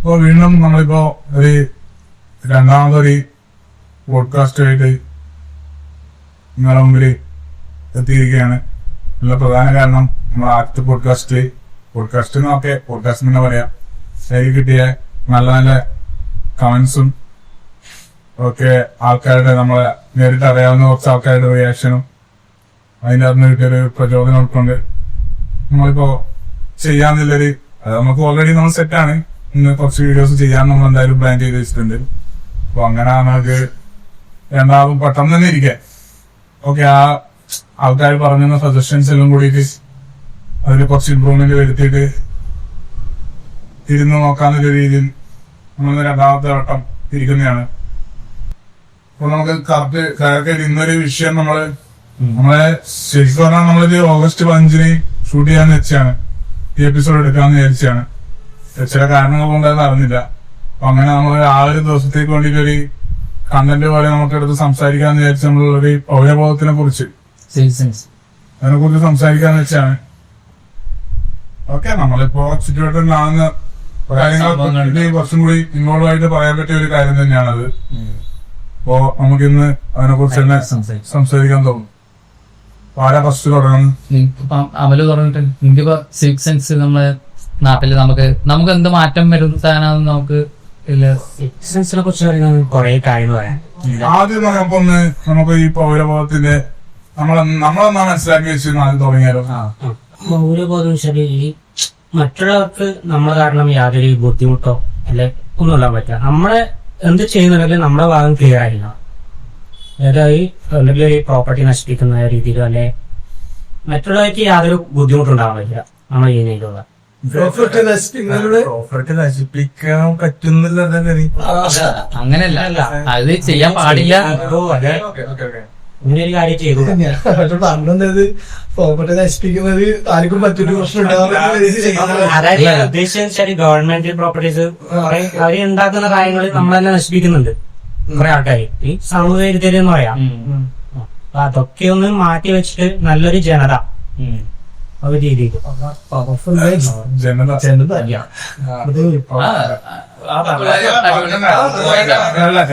ഇപ്പൊ വീണ്ടും നമ്മളിപ്പോ ഒരു രണ്ടാമതൊരു പോഡ്കാസ്റ്റുമായിട്ട് നിങ്ങളുടെ മുമ്പിൽ എത്തിയിരിക്കുകയാണ്. ഉള്ള പ്രധാന കാരണം നമ്മുടെ ആദ്യത്തെ പോഡ്കാസ്റ്റ് തന്നെ പറയാം. അതിൽ കിട്ടിയ നല്ല നല്ല കമന്റ്സും ഒക്കെ ആൾക്കാരുടെ നമ്മളെ നേരിട്ട് അറിയാവുന്ന കുറച്ച് ആൾക്കാരുടെ റിയാക്ഷനും അതിൻ്റെ അകത്ത് കിട്ടിയൊരു പ്രചോദനം ഉൾക്കൊണ്ട് നമ്മളിപ്പോ ചെയ്യാന്നുള്ളൊരു നമുക്ക് ഓൾറെഡി നമ്മൾ സെറ്റാണ്. ഇന്ന് കുറച്ച് വീഡിയോസ് ചെയ്യാൻ നമ്മൾ എന്തായാലും പ്ലാൻ ചെയ്ത് വെച്ചിട്ടുണ്ട്. അപ്പൊ അങ്ങനെ നമുക്ക് രണ്ടാമതും പെട്ടെന്ന് തന്നെ ഇരിക്കാൻ ഓക്കെ ആ ആൾക്കാർ പറഞ്ഞ സജഷൻസ് എല്ലാം കൂടിയിട്ട് അതിൽ കുറച്ച് ഇമ്പ്രൂവ്മെന്റ് വരുത്തിയിട്ട് ഇരുന്ന് നോക്കാന്നുള്ള രീതിയിൽ നമ്മൾ രണ്ടാമത്തെ വട്ടം ഇരിക്കുന്നതാണ്. അപ്പൊ നമുക്ക് കറക്റ്റ് ഇന്നൊരു വിഷയം നമ്മളെ ശരിക്കും പറഞ്ഞാൽ നമ്മളൊരു ഓഗസ്റ്റ് 5 ഷൂട്ട് ചെയ്യാന്ന് വെച്ചാണ്, ഈ എപ്പിസോഡ് എടുക്കാന്ന് വിചാരിച്ചാണ്. ചില കാരണങ്ങൾ കൊണ്ടത് അറിഞ്ഞില്ല. അപ്പൊ അങ്ങനെ നമ്മൾ ആ ഒരു ദിവസത്തേക്ക് വേണ്ടിയിട്ടൊരു കണ്ടന്റ് പോലെ നമുക്കെടുത്ത് സംസാരിക്കാന്ന് വിചാരിച്ച നമ്മളൊരു പൗരബോധത്തിനെ കുറിച്ച് അതിനെക്കുറിച്ച് സംസാരിക്കാന്ന് വെച്ചാണ്. ഓക്കെ, നമ്മളിപ്പോ ചുറ്റുവട്ടം കാണുന്ന കാര്യങ്ങൾ കുറച്ചും കൂടി ഇൻവോൾവ് ആയിട്ട് പറയാൻ പറ്റിയ ഒരു കാര്യം തന്നെയാണത്. അപ്പോ നമുക്കിന്ന് അതിനെ കുറിച്ച് തന്നെ സംസാരിക്കാൻ തോന്നും. ആരാ ഫസ്റ്റ് തുടങ്ങുന്നു? അമല് പറഞ്ഞിട്ട് എനിക്കിപ്പോ സിക്സ് സെൻസ് നമ്മളെ നാട്ടില് നമുക്ക് എന്ത് മാറ്റം വരുത്താനാന്ന് നമുക്ക് സെൻസിനെ കുറിച്ച് പറയുന്നത് കുറെ കാര്യങ്ങൾ പറയാം. ആദ്യം നമുക്ക് ഈ പൗരബോധത്തിന്റെ നമ്മളെന്നാ മനസ്സിലാക്കി വെച്ചിരുന്നു ആദ്യം തുടങ്ങിയാലോ? പൗരബോധം വെച്ചാൽ മറ്റുള്ളവർക്ക് നമ്മളെ കാരണം യാതൊരു ബുദ്ധിമുട്ടോ അല്ലെ ഒന്നും ഇല്ലാൻ പറ്റില്ല. നമ്മളെ എന്ത് ചെയ്യുന്നുണ്ടെങ്കിലും നമ്മുടെ ഭാഗം ക്ലിയർ ആയിരിക്കണം. അല്ലെങ്കിൽ ഈ പ്രോപ്പർട്ടി നശിപ്പിക്കുന്ന രീതിയിലോ അല്ലെ മറ്റുള്ളവർക്ക് യാതൊരു ബുദ്ധിമുട്ടുണ്ടാവാൻ പറ്റില്ല നമ്മൾ ചെയ്യുന്നതിലുള്ള. പ്രോപ്പർട്ടി നശിപ്പിക്കാൻ പറ്റുന്നില്ല അങ്ങനെയല്ല, അത് ചെയ്യാൻ പാടില്ല. ഇങ്ങനെ ഒരു കാര്യം ചെയ്തു പറഞ്ഞത് പ്രോപ്പർട്ടി നശിപ്പിക്കുന്നത് ആർക്കും മറ്റൊരു പ്രശ്നം അതായത് ഉദ്ദേശിച്ചാൽ ഗവൺമെന്റ് പ്രോപ്പർട്ടീസ് അവര് ഉണ്ടാക്കുന്ന കാര്യങ്ങൾ നമ്മളെല്ലാം നശിപ്പിക്കുന്നുണ്ട് കുറെ ആൾക്കാർ. ഈ സമൂഹ വിരുദ്ധര് എന്ന് പറയാം. അപ്പൊ അതൊക്കെ ഒന്ന് മാറ്റി വെച്ചിട്ട് നല്ലൊരു ജനത ഒരു രീതിയിൽ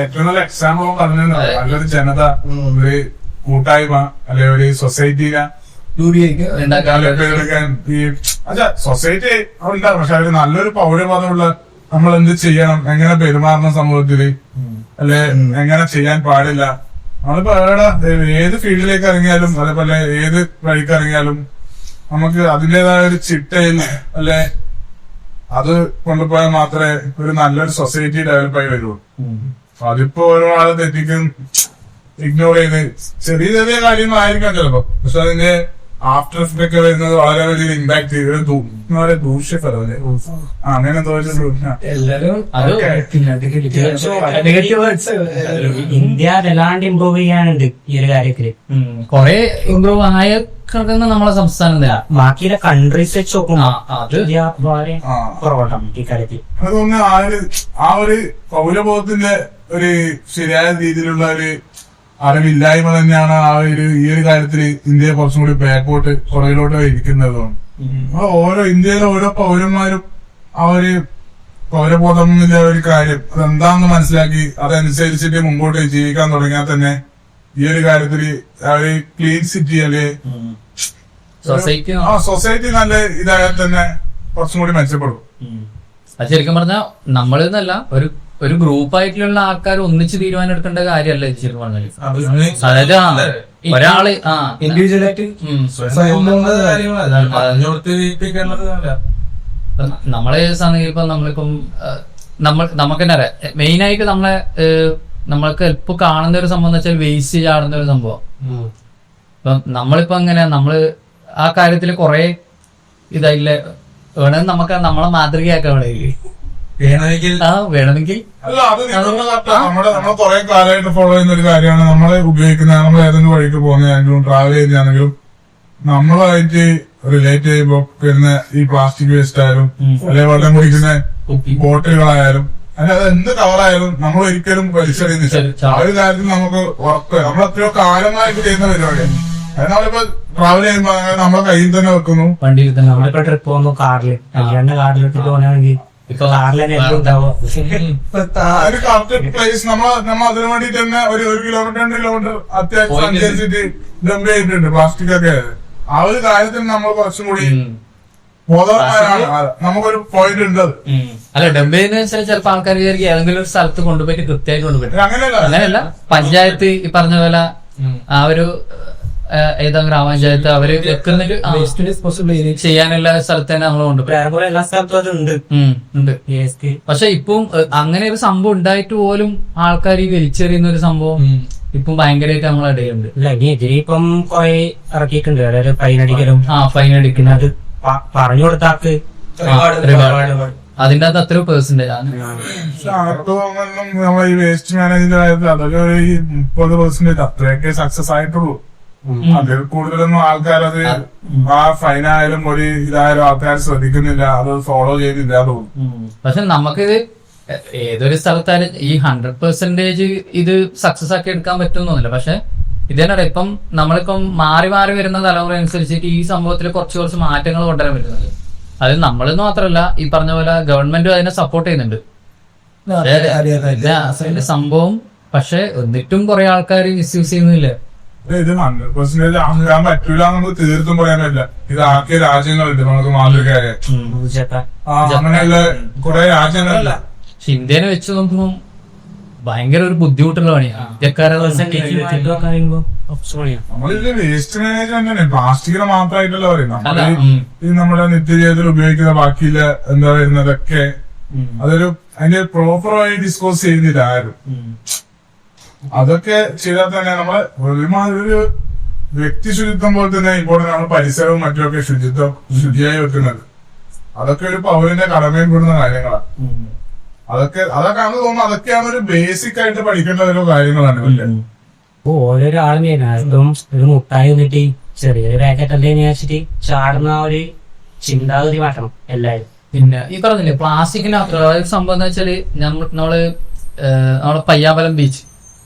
ഏറ്റവും നല്ല എക്സാമ്പിൾ പറഞ്ഞു. നല്ലൊരു ജനത, ഒരു കൂട്ടായ്മ അല്ലെ ഒരു സൊസൈറ്റിനെ സൊസൈറ്റി ഉണ്ടാവും. പക്ഷെ അവര് നല്ലൊരു പൗരബോധമുള്ള നമ്മൾ എന്ത് ചെയ്യണം, എങ്ങനെ പെരുമാറണം സമൂഹത്തില്, അല്ലെ എങ്ങനെ ചെയ്യാൻ പാടില്ല. നമ്മളിപ്പോ ഏത് ഫീൽഡിലേക്ക് ഇറങ്ങിയാലും അതേപോലെ ഏത് വഴിക്ക് ഇറങ്ങിയാലും നമുക്ക് അതിന്റേതായ ഒരു ചിട്ടയിൽ അല്ലെ അത് കൊണ്ടുപോയാൽ മാത്രമേ ഒരു നല്ലൊരു സൊസൈറ്റി ഡെവലപ്പായി വരുള്ളൂ. അതിപ്പോ ഓരോ ആളെ തെറ്റിക്കും ഇഗ്നോർ ചെയ്ത് ചെറിയ ചെറിയ കാര്യങ്ങളായിരിക്കാം ചിലപ്പോ, പക്ഷെ അതിന്റെ ആഫ്റ്റർ എഫക്ട് ഒക്കെ വരുന്നത് വളരെ വലിയ ഇമ്പാക്ട് ദൂഷ്യഫലം അല്ലെ അങ്ങനെ ഇന്ത്യ വല്ലാണ്ട് ഇമ്പ്രൂവ് ചെയ്യാനുണ്ട് ഈ ഒരു കാര്യത്തില്. കൊറേ ഇമ്പ്രൂവ് ആയ കിടക്കുന്ന നമ്മളെ സംസ്ഥാനം ബാക്കിയുള്ള കൺട്രീസ് വെച്ച് നോക്കുമ്പോൾ വളരെ കുറവാണ് ഈ കാര്യത്തിൽ. അതുകൊണ്ട് ആ ഒരു പൗരബോധത്തിന്റെ ഒരു ശരിയായ രീതിയിലുള്ള ഒരു അറിവില്ലായ്മ തന്നെയാണ് ഈ ഒരു കാര്യത്തിൽ ഇന്ത്യയെ കുറച്ചും കൂടി ബാക്കോട്ട് പുറകിലോട്ട് ഇരിക്കുന്നത്. ഇന്ത്യയിലെ ഓരോ പൗരന്മാരും ആ ഒരു പൗരബോധം എന്നുള്ള ഒരു കാര്യം അതെന്താണെന്ന് മനസ്സിലാക്കി അതനുസരിച്ചിട്ട് മുമ്പോട്ട് ജീവിക്കാൻ തുടങ്ങിയാൽ തന്നെ ഈ ഒരു കാര്യത്തിൽ ആ ഒരു ക്ലീൻ സിറ്റി അല്ലെ സൊസൈറ്റി നല്ല ഇതായാൽ തന്നെ കുറച്ചും കൂടി മെച്ചപ്പെടും. അത് ശരിക്കും പറഞ്ഞാൽ നമ്മളെന്നല്ല ഒരു ഗ്രൂപ്പായിട്ടുള്ള ആൾക്കാർ ഒന്നിച്ച് തീരുമാനം എടുക്കേണ്ട കാര്യമല്ല ഇത് ശരിക്കും പറഞ്ഞാൽ. അതായത് ഒരാള് ഇൻഡിവിജ്വലായിട്ട് നമ്മളെ ഇപ്പൊ നമ്മളിപ്പം നമുക്ക് തന്നെ അറിയാം. മെയിനായിട്ട് നമ്മൾക്ക് ഇപ്പൊ കാണുന്ന ഒരു സംഭവം എന്ന് വെച്ചാൽ വേസ്റ്റ് ചാടുന്ന ഒരു സംഭവം. ഇപ്പം നമ്മളിപ്പോ നമ്മള് ആ കാര്യത്തില് കൊറേ ഇതായില്ലേ വേണമെങ്കിൽ നമുക്ക് നമ്മളെ മാതൃകയാക്കാൻ വേണമെങ്കിൽ അല്ല അത് നമ്മള് കുറെ കാലമായിട്ട് ഫോളോ ചെയ്യുന്ന ഒരു കാര്യമാണ്. നമ്മളെ ഉപയോഗിക്കുന്ന നമ്മൾ ഏതെങ്കിലും വഴിക്ക് പോകുന്നതാണെങ്കിലും ട്രാവൽ ചെയ്യുന്നതാണെങ്കിലും നമ്മളായിട്ട് റിലേറ്റ് ചെയ്യുമ്പോ വരുന്ന ഈ പ്ലാസ്റ്റിക് വേസ്റ്റ് ആയാലും അല്ലെങ്കിൽ വെള്ളം കുടിക്കുന്ന ബോട്ടിലുകളായാലും അല്ലാതെ എന്ത് കവറായാലും നമ്മൾ ഒരിക്കലും വലിച്ചെറിയുന്നില്ല. ആ ഒരു കാര്യത്തിൽ നമുക്ക് ഉറപ്പ് നമ്മൾ എത്രയോ കാലമായിട്ട് ചെയ്യുന്ന പരിപാടിയാണ്. അത് നമ്മളിപ്പോ ട്രാവൽ ചെയ്യുമ്പോ നമ്മളെ കയ്യിൽ തന്നെ വെക്കുന്നു. വണ്ടിയിൽ തന്നെ നമ്മളിപ്പോ ട്രിപ്പ് പോകുന്നു കാറില് കാറിലിട്ടിട്ട് പോകണമെങ്കിൽ ഇപ്പൊ കാറിൽ തന്നെ എല്ലാം ഉണ്ടാവും. ഒരു കറക്റ്റ് പ്ലേസ് നമ്മൾ അതിനു വേണ്ടിട്ട് തന്നെ ഒരു 1 കിലോമീറ്റർ 2 കിലോമീറ്റർ അത്യാവശ്യം സഞ്ചരിച്ചിട്ട് ഡംപ് ചെയ്തിട്ടുണ്ട് പ്ലാസ്റ്റിക് ഒക്കെ. ആ ഒരു കാര്യത്തിന് നമ്മൾ കുറച്ചും കൂടി ബോധവാന്മാരാണ്. നമുക്കൊരു പോയിന്റ് ഉണ്ട് അത്. അല്ല ഡംപ് ചെയ്യുന്ന വെച്ചാൽ ചിലപ്പോ ആൾക്കാർ വിചാരിക്കും ഏതെങ്കിലും ഒരു സ്ഥലത്ത് കൊണ്ടുപോയിട്ട് കൃത്യമായിട്ട് കൊണ്ടുപോയിട്ട് അങ്ങനെയല്ല. പഞ്ചായത്ത് ഈ പറഞ്ഞ പോലെ ആ ഒരു ഏതാ ഗ്രാമപഞ്ചായത്ത് അവര് വെക്കുന്നൊരു ചെയ്യാനുള്ള സ്ഥലത്ത് തന്നെ നമ്മൾ കൊണ്ടുപോയി ഏറെക്കുറെ എല്ലാ സ്ഥലത്തും അത് ഉണ്ട്. ഉണ്ട്. വേസ്റ്റ് പക്ഷെ ഇപ്പം അങ്ങനെ ഒരു സംഭവം ഉണ്ടായിട്ട് പോലും ആൾക്കാർ ഈ വലിച്ചെറിയുന്ന ഒരു സംഭവം ഇപ്പം ഭയങ്കരമായിട്ട് നമ്മളെ ഇടയിലുണ്ട്. ഇല്ല ഇനി ഇതിപ്പം കുറെ ഇറക്കിയിട്ടുണ്ട്. അതായത് ഫൈൻ അടിക്കലും ഫൈൻ അടിക്കുന്നത് പറഞ്ഞു കൊടുത്താക്ക് അതിന്റെ അകത്ത് അത്ര പെർസെന്റേജ് ആണ്. നമ്മളെ ഈ വേസ്റ്റ് മാനേജ്മെന്റ് കാര്യത്തിൽ അതൊക്കെ ഒരു 30% അത്രയൊക്കെ സക്സസ് ആയിട്ടുള്ളൂ. അതിൽ കൂടുതലൊന്നും ആൾക്കാരത് ആ ഫൈനായാലും ഒരു ഇതായാലും ആൾക്കാർ ശ്രദ്ധിക്കുന്നില്ല, അത് ഫോളോ ചെയ്യുന്നില്ല തോന്നുന്നു. പക്ഷെ നമുക്കിത് ഏതൊരു സ്ഥലത്തായാലും ഈ 100% ഇത് സക്സസ് ആക്കി എടുക്കാൻ പറ്റുമെന്നൊന്നുമില്ല. പക്ഷെ ഇതന്നെ ഇപ്പം നമ്മളിപ്പം മാറി മാറി വരുന്ന തലമുറ അനുസരിച്ചിട്ട് ഈ സംഭവത്തിൽ കുറച്ച് മാറ്റങ്ങൾ കൊണ്ടുവരാൻ പറ്റുന്നുണ്ട്. അത് നമ്മളെന്ന് മാത്രമല്ല ഈ പറഞ്ഞ പോലെ ഗവൺമെന്റും അതിനെ സപ്പോർട്ട് ചെയ്യുന്നുണ്ട് അതിന്റെ സംഭവം. പക്ഷെ എന്നിട്ടും കുറെ ആൾക്കാർ മിസ്യൂസ് ചെയ്യുന്നില്ല. ഇത് 100% ആക്കാൻ പറ്റൂല നമുക്ക് തീർത്തും പറയാൻ പറ്റില്ല. ഇത് ആക്കിയ രാജ്യങ്ങളുണ്ട് നമുക്ക് മാതൃകയായ. അങ്ങനെയുള്ള കുറെ രാജ്യങ്ങളില്ല. പക്ഷെ ഇന്ത്യനെ വെച്ച് നോക്കുമ്പോൾ ഭയങ്കര ഒരു ബുദ്ധിമുട്ടുള്ള പണിയാണ്. നമ്മളിത് വേസ്റ്റ് മാനേജ്മെന്റ് തന്നെ പ്ലാസ്റ്റിക്കിനെ മാത്രമായിട്ടല്ല പറയും. നമ്മള് ഈ നമ്മുടെ നിത്യജീവിതത്തിൽ ഉപയോഗിക്കുന്ന ബാക്കിയില്ല എന്താ വരുന്നതൊക്കെ അതൊരു അതിന്റെ പ്രോപ്പറായി ഡിസ്പോസ് ചെയ്യുന്നില്ല ആരും. അതൊക്കെ ചെയ്താൽ തന്നെ നമ്മള് ഒരുമാതിരി ഒരു വ്യക്തി ശുചിത്വം പോലെ തന്നെ ഇപ്പോൾ നമ്മൾ പരിസരവും മറ്റുമൊക്കെ ശുചിയായി വെക്കുന്നത്. അതൊക്കെ ഒരു പൗരന്റെ കടമയിൽ പെടുന്ന കാര്യങ്ങളാണ്. അതൊക്കെ തോന്നുന്നു അതൊക്കെയാണ് ഒരു ബേസിക് ആയിട്ട് പഠിക്കേണ്ട ഓരോ കാര്യങ്ങളാണ്. ഓരോരാളും ഇപ്പം ഒരു മുട്ടായി വന്നിട്ട് ചെറിയൊരു പാക്കറ്റ് അല്ലേ വെച്ചിട്ട് ചാടുന്ന ഒരു ചിന്താഗതി മാറ്റണം എല്ലാവരും. പിന്നെ ഈ പറഞ്ഞില്ലേ പ്ലാസ്റ്റിക്കിനകത്ത് അതായത് സംഭവം എന്താ വെച്ചാല് നമ്മള് നമ്മളെ പയ്യാമ്പലം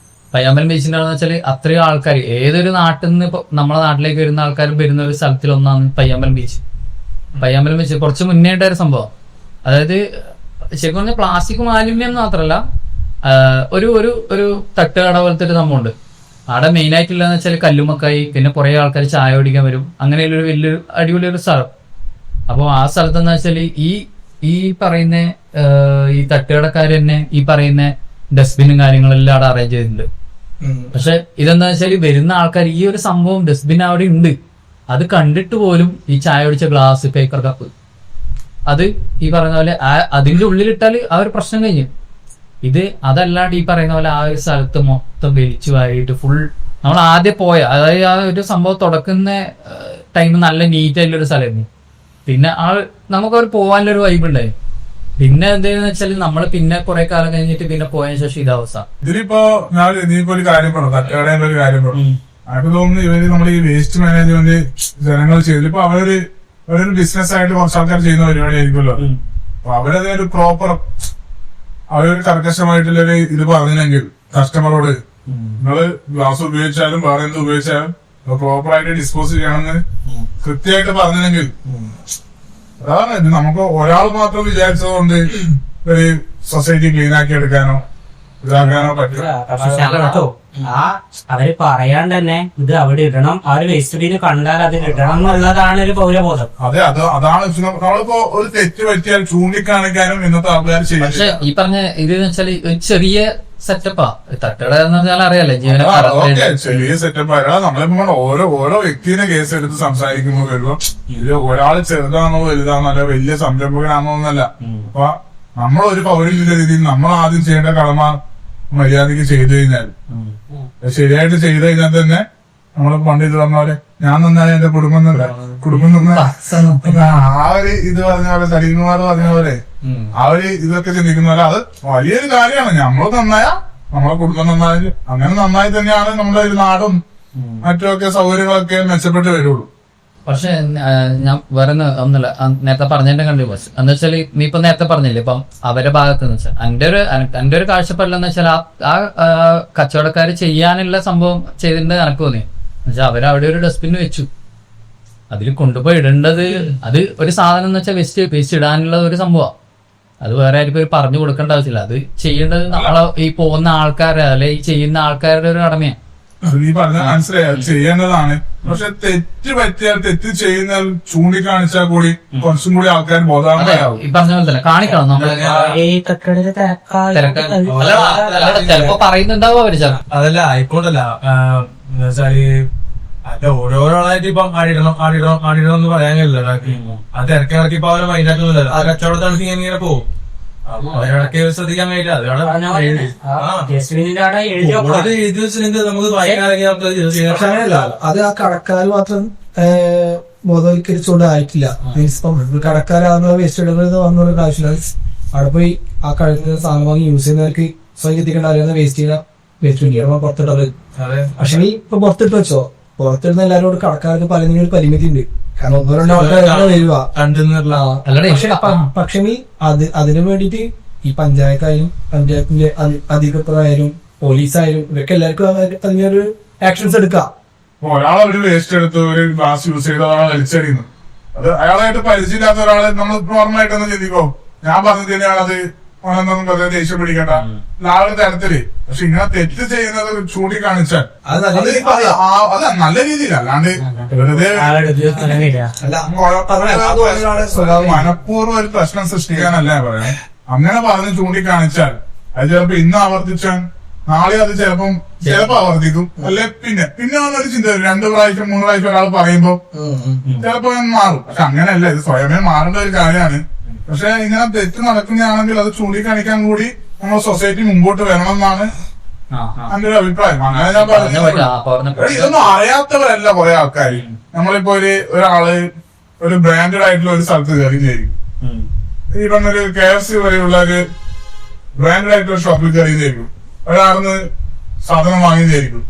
ബീച്ചിന്റെ വെച്ചാല് അത്രയും ആൾക്കാർ ഏതൊരു നാട്ടിൽ നിന്ന് ഇപ്പൊ നമ്മളെ നാട്ടിലേക്ക് വരുന്ന ആൾക്കാരും വരുന്ന ഒരു സ്ഥലത്തിലൊന്നാണ് പയ്യാമ്പലം ബീച്ച്. കുറച്ച് മുന്നേ ഉണ്ടായ ഒരു സംഭവം. അതായത് ശരിക്കും പറഞ്ഞാൽ പ്ലാസ്റ്റിക് മാലിന്യം മാത്രല്ല ഒരു തട്ടുകട പോലത്തെ ഒരു സംഭവമുണ്ട്. അവിടെ മെയിൻ ആയിട്ടുള്ളതെന്ന് വെച്ചാൽ കല്ലുമക്കായി, പിന്നെ കുറെ ആൾക്കാർ ചായ കുടിക്കാൻ വരും. അങ്ങനെയുള്ളൊരു വലിയൊരു അടിപൊളി ഒരു സ്ഥലം. അപ്പോൾ ആ സ്ഥലത്തെന്ന് വെച്ചാൽ ഈ പറയുന്ന ഈ തട്ടുകടക്കാർ തന്നെ ഈ പറയുന്ന ഡസ്റ്റ്ബിനും കാര്യങ്ങളെല്ലാം അവിടെ അറേഞ്ച് ചെയ്തിട്ടുണ്ട്. പക്ഷെ ഇതെന്താ വെച്ചാൽ വരുന്ന ആൾക്കാർ ഈ ഒരു സംഭവം ഡസ്റ്റ്ബിൻ അവിടെ ഉണ്ട്, അത് കണ്ടിട്ട് പോലും ഈ ചായ കുടിച്ച ഗ്ലാസ്, പേപ്പർ കപ്പ് അത് ഈ പറയുന്ന പോലെ അതിന്റെ ഉള്ളിലിട്ടാൽ ആ ഒരു പ്രശ്നം കഴിഞ്ഞു. ഇത് അതല്ലാണ്ട് ഈ പറയുന്ന പോലെ ആ ഒരു സ്ഥലത്ത് മൊത്തം വലിച്ചു വാരിയിട്ട് ഫുൾ നമ്മൾ ആദ്യം അതായത് ആ ഒരു സംഭവം തുടക്കുന്ന ടൈം നല്ല നീറ്റ് ആയിട്ടുള്ളൊരു സ്ഥലമായിരുന്നു. പിന്നെ നമുക്കവർ പോകാനുള്ളൊരു വൈബ് ഉണ്ടായി. പിന്നെ എന്താന്ന് വെച്ചാൽ നമ്മള് പിന്നെ കുറെ കാലം കഴിഞ്ഞിട്ട് പിന്നെ പോയതിനു ശേഷം ഇതവസ്ഥ. ഇതിലിപ്പോ നീയിപ്പോ ഒരു കാര്യം പറഞ്ഞു, തട്ടുകടയുടെ ഒരു കാര്യം പറഞ്ഞു. എനിക്ക് തോന്നുന്നു ഇവര് നമ്മൾ ഈ വേസ്റ്റ് മാനേജ്മെന്റ് ജനങ്ങൾ ചെയ്തിപ്പോ അവരൊരു ബിസിനസ് ആയിട്ട് കുറച്ച് ആൾക്കാർ ചെയ്യുന്ന പരിപാടി ആയിരിക്കുമല്ലോ. അപ്പൊ അവരത് ഒരു പ്രോപ്പർ അവരൊരു കർക്കശമായിട്ടുള്ളൊരു ഇത് പറഞ്ഞെങ്കിൽ കസ്റ്റമറോട് നിങ്ങള് ഗ്ലാസ് ഉപയോഗിച്ചാലും വേറെ എന്ത് ഉപയോഗിച്ചാലും പ്രോപ്പർ ആയിട്ട് ഡിസ്പോസ് ചെയ്യണമെന്ന് കൃത്യമായിട്ട് പറഞ്ഞെങ്കിൽ അതാണ്. ഇത് നമുക്ക് ഒരാൾ മാത്രം വിചാരിച്ചതുകൊണ്ട് ഒരു സൊസൈറ്റി ക്ലീൻ ആക്കി എടുക്കാനോ ഇതാക്കാനോ പറ്റില്ല. അവര് പറയാണ്ട് തന്നെ ഇത് അവിടെ ഇടണം, ആ ഒരു വേസ്റ്റ് ബിന് കണ്ടാൽ അതിൽ ഇടണം എന്നുള്ളതാണ് ഒരു പൗരബോധം. അതെ, അതാണ് നമ്മളിപ്പോ ഒരു തെറ്റ് പറ്റിയാൽ ചൂണ്ടിക്കാണിക്കാനും ഇന്നത്തെ ആൾക്കാർ ചെയ്യും. പക്ഷെ ഈ പറഞ്ഞ ഇത് വെച്ചാല് ഒരു ചെറിയ സെറ്റപ്പാ. തട്ടുകട എന്ന് പറഞ്ഞാൽ അറിയാലോ ചെറിയ സെറ്റപ്പ് അല്ല. നമ്മളിപ്പോ ഓരോ വ്യക്തിനെ കേസ് എടുത്ത് സംസാരിക്കുമ്പോൾ വരുമ്പോ ഇത് ഒരാൾ ചെറുതാണോ വലുതാണോ അല്ല വലിയ സംരംഭകനാണോ എന്നല്ല. അപ്പൊ നമ്മളൊരു പൗരന്റെ രീതിയിൽ നമ്മൾ ആദ്യം ചെയ്യേണ്ട കടമ മര്യാദക്ക് ചെയ്തു കഴിഞ്ഞാൽ ശരിയായിട്ട് ചെയ്തു കഴിഞ്ഞാൽ തന്നെ നമ്മള് പണ്ട് ഇത് പറഞ്ഞ പോലെ ഞാൻ നന്നായി എന്റെ കുടുംബം നന്നായി ആ ഒരു ഇത് പറഞ്ഞ പോലെ സലീംകുമാർ പറഞ്ഞ പോലെ ആ ഒരു ഇതൊക്കെ ചിന്തിക്കുന്ന പോലെ അത് വലിയൊരു കാര്യമാണ്. നമ്മൾ നന്നായ നമ്മളെ കുടുംബം നന്നായി, അങ്ങനെ നന്നായി തന്നെയാണ് നമ്മുടെ ഒരു നാടും മറ്റുമൊക്കെ സൗകര്യങ്ങളൊക്കെ മെച്ചപ്പെട്ട് വരുള്ളൂ. പക്ഷെ ഞാൻ വേറെ ഒന്നുമില്ല, നേരത്തെ പറഞ്ഞതിന്റെ കണ്ടു എന്ന് വെച്ചാൽ നീ ഇപ്പൊ നേരത്തെ പറഞ്ഞില്ലേ ഇപ്പം അവരുടെ ഭാഗത്ത് എന്ന് വെച്ചാൽ എന്റെ ഒരു കാഴ്ചപ്പാടില്ലെന്ന് വെച്ചാൽ ആ കച്ചവടക്കാര് ചെയ്യാനുള്ള സംഭവം ചെയ്തിട്ടുണ്ട് എനക്ക് തോന്നി. എന്നുവെച്ചാൽ അവരവിടെ ഒരു ഡസ്റ്റ്ബിൻ വെച്ചു, അതിൽ കൊണ്ടുപോയി ഇടേണ്ടത് അത് ഒരു സാധനം എന്ന് വെച്ചാൽ വേസ്റ്റ് ഇടാനുള്ള ഒരു സംഭവമാണ്. അത് വേറെ ആർക്കും പറഞ്ഞു കൊടുക്കേണ്ട ആവശ്യമില്ല. അത് ചെയ്യേണ്ടത് നമ്മളെ ഈ പോകുന്ന ആൾക്കാരുടെ അല്ലെ ഈ ചെയ്യുന്ന ആൾക്കാരുടെ ഒരു കടമയാണ്. അത് നീ പറഞ്ഞ മനസ്സിലായി, അത് ചെയ്യേണ്ടതാണ്. പക്ഷെ തെറ്റ് പറ്റിയാൽ തെറ്റ് ചെയ്യുന്ന ചൂണ്ടിക്കാണിച്ചാൽ കൂടി കുറച്ചും കൂടി ആൾക്കാർ ബോധവാന്മാരാകും. ഈ പറഞ്ഞ പോലെ തന്നെ കാണിക്കണം നമ്മള് ചിലപ്പോ പറയുന്നുണ്ടാവും അവര് ചിലപ്പോ. അതല്ല ആയിക്കോട്ടല്ല എന്നുവെച്ചാല് അല്ല ഓരോരാളായിട്ട് ഇപ്പൊ ആടിടണം എന്ന് പറയാൻ കഴിയില്ല ഒരാൾക്ക്. ആ തിരക്കിറക്കി ഇപ്പൊ അവരെ മൈൻഡാക്കുന്നില്ലല്ലോ. ആ കച്ചവടത്താണെങ്കിൽ ഇങ്ങനെ പോകും. അവരിടയ്ക്ക് ശ്രദ്ധിക്കാൻ കഴിയില്ല. എഴുതി വെച്ചില്ലെങ്കിൽ നമുക്ക് അങ്ങനെയല്ല, അത് ആ കടക്കാർ മാത്രം ബോധവൽക്കരിച്ചുകൊണ്ട് ആയിട്ടില്ല. മീൻസ് ഇപ്പം കടക്കാരാകുന്ന വേസ്റ്റ് ഇടുന്നത് വന്നുള്ള ആവശ്യമില്ല. അവിടെ പോയി ആ കഴിക്കുന്ന സാധനം വാങ്ങി യൂസ് ചെയ്യുന്നവർക്ക് സ്വയം എത്തിക്കേണ്ട അറിയാവുന്ന വേസ്റ്റ് ചെയ്യുന്ന വേസ്റ്റ് ഇല്ല പുറത്തിട്ടത്. പക്ഷെ നീ ഇപ്പൊ പുറത്തിട്ട് വെച്ചോ, പുറത്തിടുന്ന എല്ലാവരോട് കടക്കാർക്ക് പലതിനും ഒരു പരിമിതി ഉണ്ട്. കാരണം ഒന്നോ രണ്ടോ ആൾക്കാർ വരുക. പക്ഷെ നീ അതിനു വേണ്ടിയിട്ട് ഈ പഞ്ചായത്തായാലും പഞ്ചായത്തിന്റെ അധികൃതരായാലും പോലീസായാലും ഇവർക്ക് എല്ലാവർക്കും അതിനൊരു ആക്ഷൻസ് എടുക്കാം. ഒരാളെ ഒരു വേസ്റ്റ് എടുത്ത് ഒരു ഗ്ലാസ് യൂസ് ചെയ്ത് ഒരാളെ വലിച്ചെറിയുന്നു, അത് അയാളായിട്ട് പരിചയമില്ലാത്ത ഒരാളെ നമ്മൾ നോർമലായിട്ടൊന്ന് ചിന്തിക്കോ, ഞാൻ പറഞ്ഞത് തന്നെയാണത് ഓനെന്നൊന്നും വെറുതെ ദേഷ്യം പിടിക്കണ്ട ലാള് തരത്തില്. പക്ഷെ ഇങ്ങനെ തെറ്റ് ചെയ്യുന്നത് ചൂണ്ടിക്കാണിച്ചാൽ അത് നല്ല രീതിയിൽ അല്ലാണ്ട് വെറുതെ മനഃപൂർവ്വം ഒരു പ്രശ്നം സൃഷ്ടിക്കാനല്ല പറയുന്നത്. അങ്ങനെ പറഞ്ഞ് ചൂണ്ടിക്കാണിച്ചാൽ അത് ചിലപ്പോ ഇന്ന് ആവർത്തിച്ചാൽ നാളെ അത് ചിലപ്പോ ആവർത്തിക്കും. അല്ലെ പിന്നെ വന്നൊരു ചിന്ത വരും, 2 പ്രാവശ്യം 3 പ്രാവശ്യം ഒരാൾ പറയുമ്പോ ചിലപ്പോ മാറും. പക്ഷെ അങ്ങനെയല്ല, ഇത് സ്വയമേ മാറേണ്ട ഒരു കാര്യമാണ്. പക്ഷെ ഇങ്ങനെ തെറ്റ് നടക്കുന്നതാണെങ്കിൽ അത് ചൂണ്ടിക്കാണിക്കാൻ കൂടി നമ്മുടെ സൊസൈറ്റി മുമ്പോട്ട് വരണം എന്നാണ് എന്റെ ഒരു അഭിപ്രായം. അങ്ങനെ ഞാൻ പറഞ്ഞു, ഇതൊന്നും അറിയാത്തവരല്ല കുറെ ആൾക്കാർ. നമ്മളിപ്പോ ഒരാള് ഒരു ബ്രാൻഡഡ് ആയിട്ടുള്ള ഒരു സ്ഥലത്ത് കയറിയിരിക്കും, ഈ പറഞ്ഞൊരു KFC വരെയുള്ള ഒരു ബ്രാൻഡഡ് ആയിട്ടുള്ള ഷോപ്പിൽ കയറിയിരിക്കും, ഒരാളിന്ന് സാധനം വാങ്ങിയതായിരിക്കും.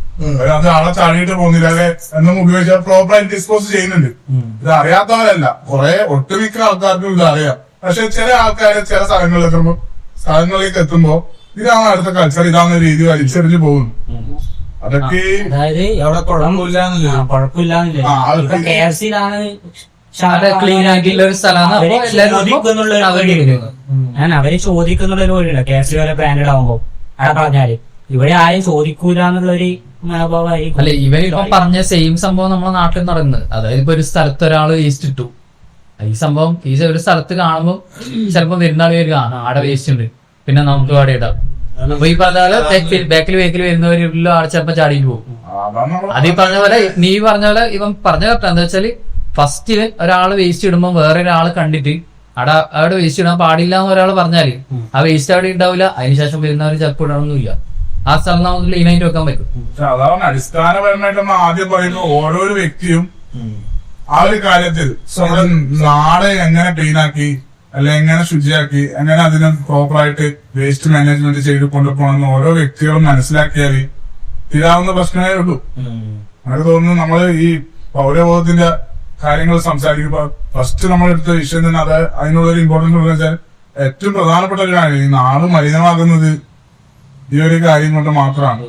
അത് ആളെ ചാടിയിട്ട് പോകുന്നില്ല, അല്ലെ എന്നും ഉപയോഗിച്ചാൽ പ്രോപ്പറായിട്ട് ഡിസ്പോസ് ചെയ്യുന്നുണ്ട്. ഇത് അറിയാത്തവരല്ല, കുറെ ഒട്ടുമിക്ക ആൾക്കാർക്കും ഇത് അറിയാം. പക്ഷെ ചില ആൾക്കാര് ചില സ്ഥലങ്ങളിലേക്ക് എത്തുമ്പോ ഇതാണ് അടുത്ത കൾച്ചർ, ഇതാണ് രീതി വലിച്ചെറിഞ്ഞു പോകുന്നു. അതൊക്കെ അവിടെ ക്ലീൻ ആക്കിയുള്ള ഒരു സ്ഥലമാണ്. ഞാൻ അവര് ചോദിക്കുന്നുള്ള ഒരു വഴിയില്ല. KFC വരെ ബ്രാൻഡഡ് ആവുമ്പോ അവിടെ പറഞ്ഞാല് ഇവിടെ ആരും ചോദിക്കൂല എന്നുള്ളൊരു മനോഭാവമായിരിക്കും. അല്ലെ ഇവരിപ്പോ പറഞ്ഞ സെയിം സംഭവം നമ്മുടെ നാട്ടിൽ നടക്കുന്നത്. അതായത് ഇപ്പൊ ഒരു സ്ഥലത്ത് ഒരാൾ വേസ്റ്റ് ഇട്ടു, ഈ സംഭവം ഈ ഒരു സ്ഥലത്ത് കാണുമ്പോൾ ചിലപ്പോ വരുന്നാൾ വരിക ആടെ വേസ്റ്റ് ഉണ്ട്, പിന്നെ നമുക്ക് അവിടെ ഇടാം. അപ്പൊ ഈ പറഞ്ഞ പോലെ ബാക്കിൽ വരുന്നവരുള്ള ആൾ ചിലപ്പോ ചാടിയിട്ട് പോകും. അത് ഈ പറഞ്ഞ പോലെ നീ പറഞ്ഞ പോലെ ഇവൻ പറഞ്ഞ എന്താ വെച്ചാല് ഫസ്റ്റ് ഇവൻ ഒരാൾ വേസ്റ്റ് ഇടുമ്പോ വേറെ ഒരാൾ കണ്ടിട്ട് അവിടെ വേസ്റ്റ് ഇടാൻ പാടില്ല എന്ന് ഒരാൾ പറഞ്ഞാല് ആ വേസ്റ്റ് അവിടെ ഉണ്ടാവില്ല. അതിനുശേഷം വരുന്നവർ ചിലപ്പോൾ ഇടണമെന്നില്ല. ആ സ്ഥലം നമുക്ക് ക്ലീൻ ആയിട്ട് വെക്കാൻ പറ്റും. അതാണ് അടിസ്ഥാനപരമായിട്ട് നമ്മൾ ആദ്യം പറയുന്നത്. ഓരോ വ്യക്തിയും ആ ഒരു കാര്യത്തിൽ നമ്മുടെ നാട് എങ്ങനെ ക്ലീനാക്കി അല്ലെ എങ്ങനെ ശുചിയാക്കി എങ്ങനെ അതിന് പ്രോപ്പറായിട്ട് വേസ്റ്റ് മാനേജ്മെന്റ് ചെയ്ത് കൊണ്ടുപോകണമെന്ന് ഓരോ വ്യക്തികളും മനസ്സിലാക്കിയാൽ തീരാവുന്ന പ്രശ്നമേ ഉള്ളൂ. എനിക്ക് തോന്നുന്നു നമ്മൾ ഈ പൗരബോധത്തിന്റെ കാര്യങ്ങൾ സംസാരിക്കുമ്പോൾ ഫസ്റ്റ് നമ്മളെടുത്ത വിഷയം തന്നെ അത് അതിനുള്ളൊരു ഇമ്പോർട്ടൻസ് എന്ന് വെച്ചാൽ ഏറ്റവും പ്രധാനപ്പെട്ട ഒരു കാര്യം ഈ നാട് മലിനമാകുന്നത് ഈ ഒരു കാര്യം കൊണ്ട് മാത്രമാണ്.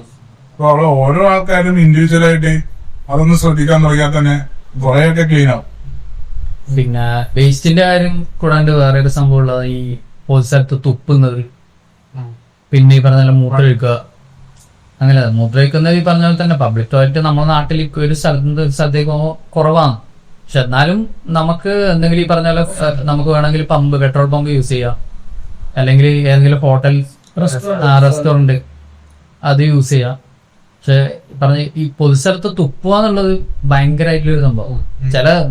അപ്പൊ അവിടെ ഓരോ ആൾക്കാരും ഇൻഡിവിജ്വലായിട്ട് അതൊന്ന് ശ്രദ്ധിക്കാൻ തുടങ്ങിയാൽ തന്നെ കുറെയൊക്കെ ക്ലീൻ ആവും. പിന്നെ വേസ്റ്റിന്റെ കാര്യം കൂടാണ്ട് വേറെ ഒരു സംഭവം ഉള്ളത് ഈ പൊതുസ്ഥലത്ത് തുപ്പുന്നത്, പിന്നെ ഈ പറഞ്ഞ മൂത്രമൊഴിക്കുക. അങ്ങനെ മൂത്രമൊഴിക്കുന്നത് ഈ പറഞ്ഞ പോലെ തന്നെ പബ്ലിക് ടോയ്ലറ്റ് നമ്മുടെ നാട്ടിൽ ഒരു സ്ഥലത്തേക്ക് കുറവാണ്. പക്ഷെ എന്നാലും നമുക്ക് എന്തെങ്കിലും ഈ പറഞ്ഞ പോലെ നമുക്ക് വേണമെങ്കിൽ പെട്രോൾ പമ്പ് യൂസ് ചെയ്യാം, അല്ലെങ്കിൽ ഏതെങ്കിലും ഹോട്ടൽ റെസ്റ്റോറന്റ് അത് യൂസ് ചെയ്യാം. പക്ഷെ പറഞ്ഞ ഈ പൊതുസ്ഥലത്ത് തുപ്പുക എന്നുള്ളത് ഭയങ്കരമായിട്ടുള്ളൊരു സംഭവം.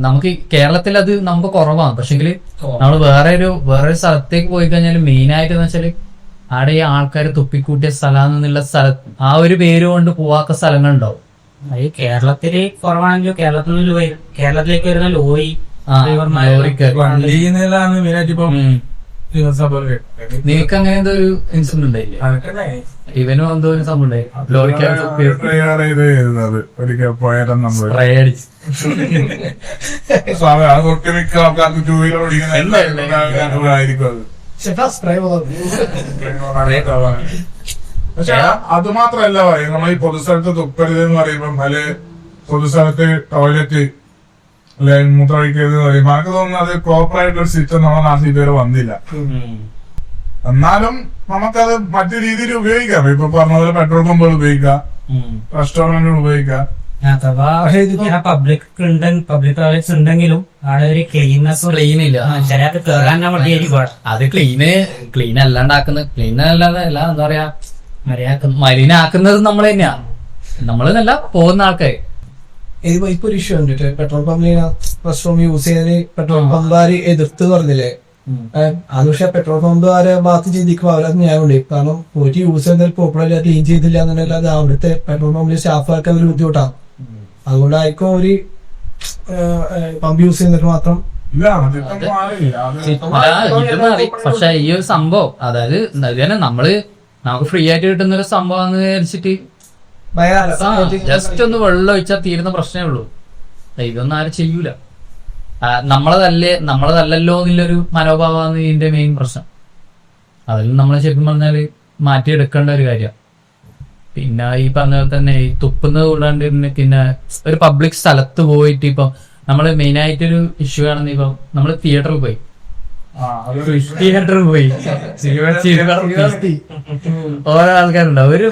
നമുക്ക് കേരളത്തിൽ അത് നമുക്ക് കുറവാണ്. പക്ഷെങ്കിൽ നമ്മൾ വേറെ സ്ഥലത്തേക്ക് പോയി കഴിഞ്ഞാൽ മെയിൻ ആയിട്ട് എന്ന് വെച്ചാല് അവിടെ ഈ ആൾക്കാർ തുപ്പിക്കൂട്ടിയ സ്ഥലം എന്നുള്ള ആ ഒരു പേര് കൊണ്ട് പോവാത്ത സ്ഥലങ്ങളുണ്ടാവും. അത് കേരളത്തില് കുറവാണെങ്കിൽ കേരളത്തിലേക്ക് വരുന്ന ലോറി നിനക്ക് അങ്ങനെ എന്തോ ഒരു ഇൻസിഡന്റ് ഉണ്ടായില്ലേ? ഇവനും എന്തോ ഒരു സംഭവം ഉണ്ടായി, ഒരിക്കൽ പോയാലും നമ്മൾ ഒട്ടുമിക്ക ആൾക്കാർക്ക് 2 വീലർ ഓടിക്കുന്നതായിരിക്കും അത്. പക്ഷെ അത് മാത്രല്ല പറയും നമ്മൾ ഈ പൊതുസ്ഥലത്ത് തുപ്പരുത് എന്ന് പറയുമ്പം അല്ലെ പൊതുസ്ഥലത്ത് ടോയ്ലറ്റ് അല്ലെ മൂത്രമൊഴിക്കരുത് എന്ന് പറയുമ്പോ എനിക്ക് തോന്നുന്നത് അത് പ്രോപ്പർ ആയിട്ടൊരു സിസ്റ്റം നമ്മുടെ നാട്ടിൽ ഇതുവരെ വന്നില്ല. എന്നാലും നമുക്കത് മറ്റു രീതിയിൽ ഉപയോഗിക്കാം. ഇപ്പൊ പറഞ്ഞ പോലെ പെട്രോൾ പമ്പുകൾ ഉപയോഗിക്കാം, റെസ്റ്റോറന്റുകൾ ഉപയോഗിക്കാം. അഥവാ പബ്ലിക് ടോയ്ലറ്റ്സ് ഉണ്ടെങ്കിലും അവിടെ ഒരു ക്ലീൻനെസ് ക്ലീൻ ഇല്ല. ചിലത് കയറാൻ വേണ്ടിയായിരിക്കും. അത് ക്ലീൻ അല്ലാണ്ടാക്കുന്നത്, ക്ലീൻ അല്ലാതെ അല്ല, എന്താ പറയാ, മലിനാക്കുന്നത് നമ്മൾ തന്നെയാ. നമ്മളെന്നല്ല പോകുന്ന ആൾക്കാർ. ഇപ്പൊ ഒരു ഇഷ്യൂ ഉണ്ട്. പെട്രോൾ പമ്പിൽ റെസ്റ്റോറന്റ് യൂസ് ചെയ്യുന്നതിന് പെട്രോൾ പമ്പുകാര് എതിർത്ത് പറഞ്ഞില്ലേ? അത് പക്ഷെ പെട്രോൾ പമ്പുകാരെ ഭാഗത്ത് ചിന്തിക്കുമ്പോൾ അവരത് ന്യായമുണ്ട്. കാരണം ഒരു യൂസ് ചെയ്യുന്ന പോപ്പുലർ ക്ലീൻ ചെയ്തില്ല എന്നുണ്ടെങ്കിൽ അത് അവിടുത്തെ പെട്രോൾ പമ്പിലെ സ്റ്റാഫുകാർക്ക് അതൊരു ബുദ്ധിമുട്ടാണ്. അതുകൊണ്ടായിരിക്കും ഒരു പമ്പ് യൂസ് ചെയ്യുന്നവർക്ക് മാത്രം. പക്ഷെ ഈ ഒരു സംഭവം, അതായത് നമുക്ക് ഫ്രീ ആയിട്ട് കിട്ടുന്ന ഒരു സംഭവം എന്ന് വിചാരിച്ചിട്ട് ജസ്റ്റ് ഒന്ന് വെള്ളം ഒഴിച്ചാൽ തീരുന്ന പ്രശ്നമേ ഉള്ളൂ. ഇതൊന്നും ആരും ചെയ്യൂല. നമ്മളതല്ലല്ലോ എന്നുള്ളൊരു മനോഭാവമാണ് ഇതിന്റെ മെയിൻ പ്രശ്നം. അതിൽ നമ്മൾ ശരിക്കും പറഞ്ഞാല് മാറ്റിയെടുക്കേണ്ട ഒരു കാര്യം. പിന്നെ ഈ പറഞ്ഞ പോലെ തന്നെ ഈ തുപ്പുന്നത് കൂടാണ്ട് പിന്നെ ഒരു പബ്ലിക് സ്ഥലത്ത് പോയിട്ട് ഇപ്പൊ നമ്മള് മെയിൻ ആയിട്ടൊരു ഇഷ്യൂ ആണെന്ന് ഇപ്പൊ നമ്മള് തിയേറ്ററിൽ പോയി ഓരോ ആൾക്കാരുണ്ടാവും. ഒരു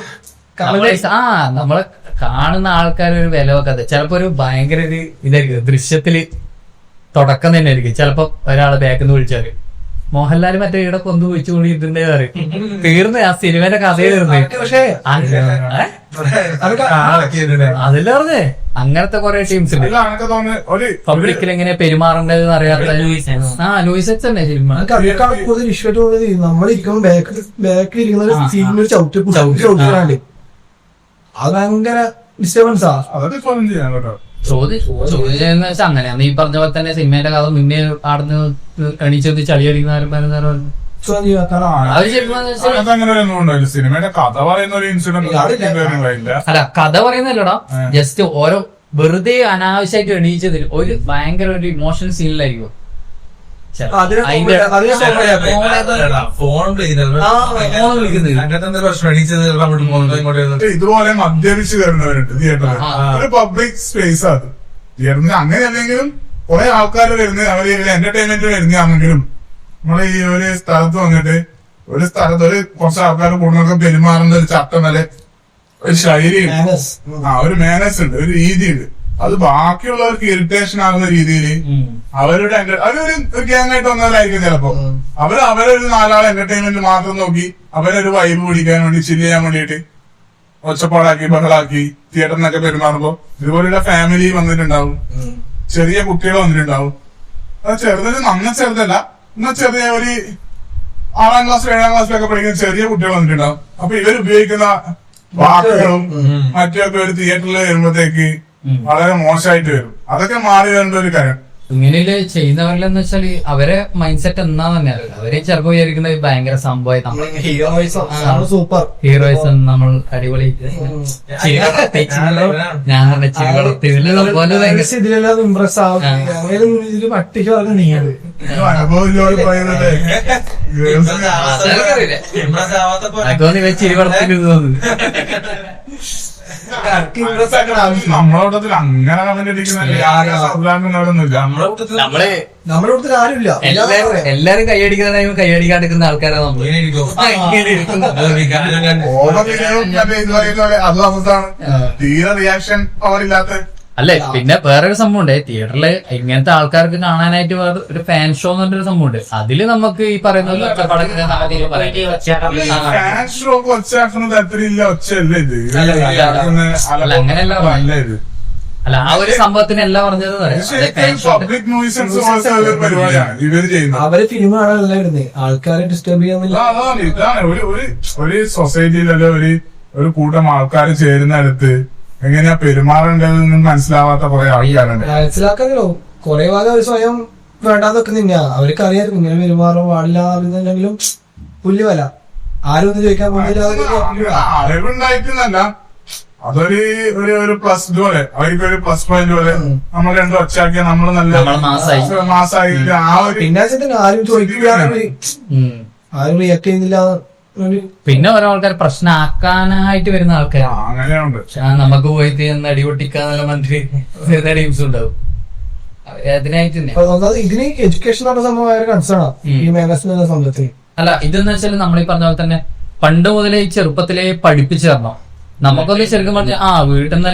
നമ്മളെ കാണുന്ന ആൾക്കാർ ഒരു വില വെക്കാതെ ചിലപ്പോ ഒരു ഭയങ്കര ഒരു ഇതായിരിക്കും, ദൃശ്യത്തില് തുടക്കം തന്നെ ആയിരിക്കും. ചിലപ്പോ ഒരാള് ബാക്കിൽ നിന്ന് വിളിച്ചാല് മോഹൻലാൽ മറ്റേ ഇവിടെ കൊന്നു വിളിച്ചുകൊണ്ടിരുന്നേ പറയും. തീർന്ന് ആ സിനിമയുടെ കഥയിൽ ഇരുന്നേ. പക്ഷേ അതിൽ പറഞ്ഞേ അങ്ങനത്തെ കുറെ ടീംസ് ഉണ്ട്. പബ്ലിക്കിൽ എങ്ങനെ പെരുമാറേണ്ടതെന്ന് അറിയാത്ത ലൂയിസ് തന്നെ സിനിമ. നമ്മളിരിക്കുമ്പോ ബാക്കിൽ ഇരിക്കുന്ന സീനിൽ ചവിട്ടിടാണ്ട് അത് ഭയങ്കര ഡിസ്റ്റർബൻസാ. ചോദ്യം ചെയ്യുന്ന വെച്ചാൽ അങ്ങനെയാണ്. ഈ പറഞ്ഞ പോലെ തന്നെ സിനിമയുടെ കഥ മുന്നേ ആടുന്ന് എണീച്ചെന്ന് ചളിയടിക്കുന്നവരും സിനിമയുടെ കഥ പറയുന്ന ഒരു ഇൻസിഡന്റ് അല്ല, കഥ പറയുന്നല്ലടാ, ജസ്റ്റ് ഓരോ വെറുതെ അനാവശ്യമായിട്ട് എണീച്ചതിൽ ഒരു ഭയങ്കര ഒരു ഇമോഷണൽ സീനിലായിരിക്കും. ഇതുപോലെ മദ്യപിച്ച് വരുന്നവരുണ്ട് തിയേറ്ററിൽ. ഒരു പബ്ലിക് സ്പേസ് അത് തിയേറ്ററിന്. അങ്ങനെ അല്ലെങ്കിലും കുറെ ആൾക്കാർ വരുന്നത് അവര് എന്റർടൈൻമെന്റ് വരുന്നതാണെങ്കിലും നമ്മള് ഈ ഒരു സ്ഥലത്ത് വന്നിട്ട് ഒരു കുറച്ച് ആൾക്കാർ കൂടുന്നൊക്കെ പെരുമാറുന്ന ഒരു ചട്ടം വരെ ഒരു ശൈലിയുണ്ട്, ഒരു മാനേഴ്സ് ഉണ്ട്, ഒരു രീതിയുണ്ട്. അത് ബാക്കിയുള്ളവർക്ക് ഇറിറ്റേഷൻ ആകുന്ന രീതിയിൽ അവരുടെ ഒരു ഗ്യാങ് ആയിട്ട് വന്നവരായിരിക്കും ചിലപ്പോ. അവരൊരു നാലാളെ എന്റർടൈൻമെന്റ് മാത്രം നോക്കി അവരൊരു വൈബ് പിടിക്കാൻ വേണ്ടി ചില്ല് ചെയ്യാൻ വേണ്ടിയിട്ട് ഒച്ചപ്പാടാക്കി ബഹളാക്കി തിയേറ്ററിനൊക്കെ പെരുമാറുമ്പോ ഇതുപോലുള്ള ഫാമിലി വന്നിട്ടുണ്ടാവും, ചെറിയ കുട്ടികൾ വന്നിട്ടുണ്ടാവും. അത് ചെറുതിന് നന്ന ചെറുതല്ല, എന്നാൽ ചെറിയ ഒരു 6ാം ക്ലാസ് 7ാം ക്ലാസ്സിലൊക്കെ പഠിക്കുന്ന ചെറിയ കുട്ടികൾ വന്നിട്ടുണ്ടാവും. അപ്പൊ ഇവരുപയോഗിക്കുന്ന വാക്കുകളും മറ്റൊക്കെ ഒരു തിയേറ്ററിൽ വരുമ്പോഴത്തേക്ക് വളരെ മോശമായിട്ട് വരും. അതൊക്കെ മാറി വരേണ്ട ഒരു കാര്യം. ഇങ്ങനെ ചെയ്യുന്നവരിലെന്ന് വെച്ചാല് അവരെ മൈൻഡ് സെറ്റ് എന്നാ തന്നെ അറിയില്ല. അവരെ ചിലപ്പോ വിചാരിക്കുന്നത് ഭയങ്കര സംഭവമായി സൂപ്പർ ഹീറോയിസം, നമ്മൾ അടിപൊളി ഞാൻ പറഞ്ഞ ഇതിലെല്ലാം ഇംപ്രസ് ആവും. ഇതില് പട്ടിക്ക് പറഞ്ഞ നീയത് അനുഭവം പറയുന്നത് ചിരി വളർത്തിക്കുന്നു. നമ്മളോട്ടത്തിൽ അങ്ങനെ കമന്റ് അടിക്കുന്നവരൊന്നുമില്ല. നമ്മുടെ കൂട്ടത്തിൽ ആരുമില്ല. എല്ലാരും കൈയടിക്കുന്ന ടൈം കൈയടിക്കാണ്ടിരിക്കുന്ന ആൾക്കാരാണ് നമ്മൾ. അത് നമുക്കാണ് തീരെ റിയാക്ഷൻ പവറില്ലാത്ത. അല്ലെ, പിന്നെ വേറൊരു സംഭവം ഉണ്ട് തിയേറ്ററില്. ഇങ്ങനത്തെ ആൾക്കാർക്ക് കാണാനായിട്ട് ഒരു ഫാൻ ഷോ എന്ന് പറഞ്ഞൊരു സംഭവം ഉണ്ട്. അതില് നമുക്ക് ഈ പറയുന്ന ഫാൻ ഷോ ഒച്ചാക്കുന്ന തരത്തിലില്ല, ഒച്ചയല്ല ഇത്. അങ്ങനെയല്ല ഇത് അല്ല, ആ ഒരു സംഭവത്തിന് എല്ലാം പറഞ്ഞത് പബ്ലിക് ന്യൂസൻസ് പരിപാടിയാണ് ഇവര് ചെയ്യുന്നത്. അവര് ഫിലിം കാണാനല്ല വരുന്നത്, ആൾക്കാരെ ഡിസ്റ്റർബ് ചെയ്യാൻ. ഇതാണ് ഒരു സൊസൈറ്റിയിലല്ല ഒരു കൂട്ടം ആൾക്കാർ ചേരുന്നിടത്ത് എങ്ങനെയാ പെരുമാറേണ്ടതെന്ന് മനസ്സിലാവാത്ത കുറെ ആൾക്കാരുണ്ട്. മനസ്സിലാക്കാനോ കുറെ ഭാഗം അവർ സ്വയം വേണ്ടാതൊക്കെ തന്നെയാ. അവർക്ക് അറിയാം ഇങ്ങനെ പെരുമാറാൻ പാടില്ല എന്നുണ്ടെങ്കിലും പുല്ലുവല ആരും ഒന്നും ചോദിക്കാൻ പോകുന്നില്ല. അറിവുണ്ടായിട്ടല്ല, അതൊരു ഒരു പ്ലസ് പോലെ അവർക്കൊരു പ്ലസ് പോയിന്റ് പോലെ നമ്മൾ രണ്ടും ഒച്ചാക്കിയ നമ്മള് നല്ല മാസമായിട്ട് ആ ഒരു പിന്നെ ആരും ചോദിക്കില്ല, ആരും റിയാക്ട് ചെയ്യുന്നില്ല. പിന്നെ ഓരോ ആൾക്കാർ പ്രശ്നമാക്കാനായിട്ട് വരുന്ന ആൾക്കാരാണ്. അങ്ങനെയുണ്ട്. നമുക്ക് പോയിട്ട് അടിപൊട്ടിക്കാന്നൊക്കെ മന്ത്രി ടീംസ് ഉണ്ടാവും. അതിനായിട്ട് തന്നെ ഇതിന് എഡ്യൂക്കേഷൻ എന്ന സംഭവം ഭയങ്കര കൺസേൺ ആണ് ഈ മേഖല സംബന്ധത്തിൽ. അല്ല ഇതെന്ന് വെച്ചാൽ നമ്മൾ ഈ പറഞ്ഞ പോലെ തന്നെ പണ്ട് മുതലേ ഈ ചെറുപ്പത്തിലേ പഠിപ്പിച്ചു തരണം. നമുക്കൊന്ന് ശരിക്കും പറഞ്ഞാൽ വീട്ടിൽ നിന്ന്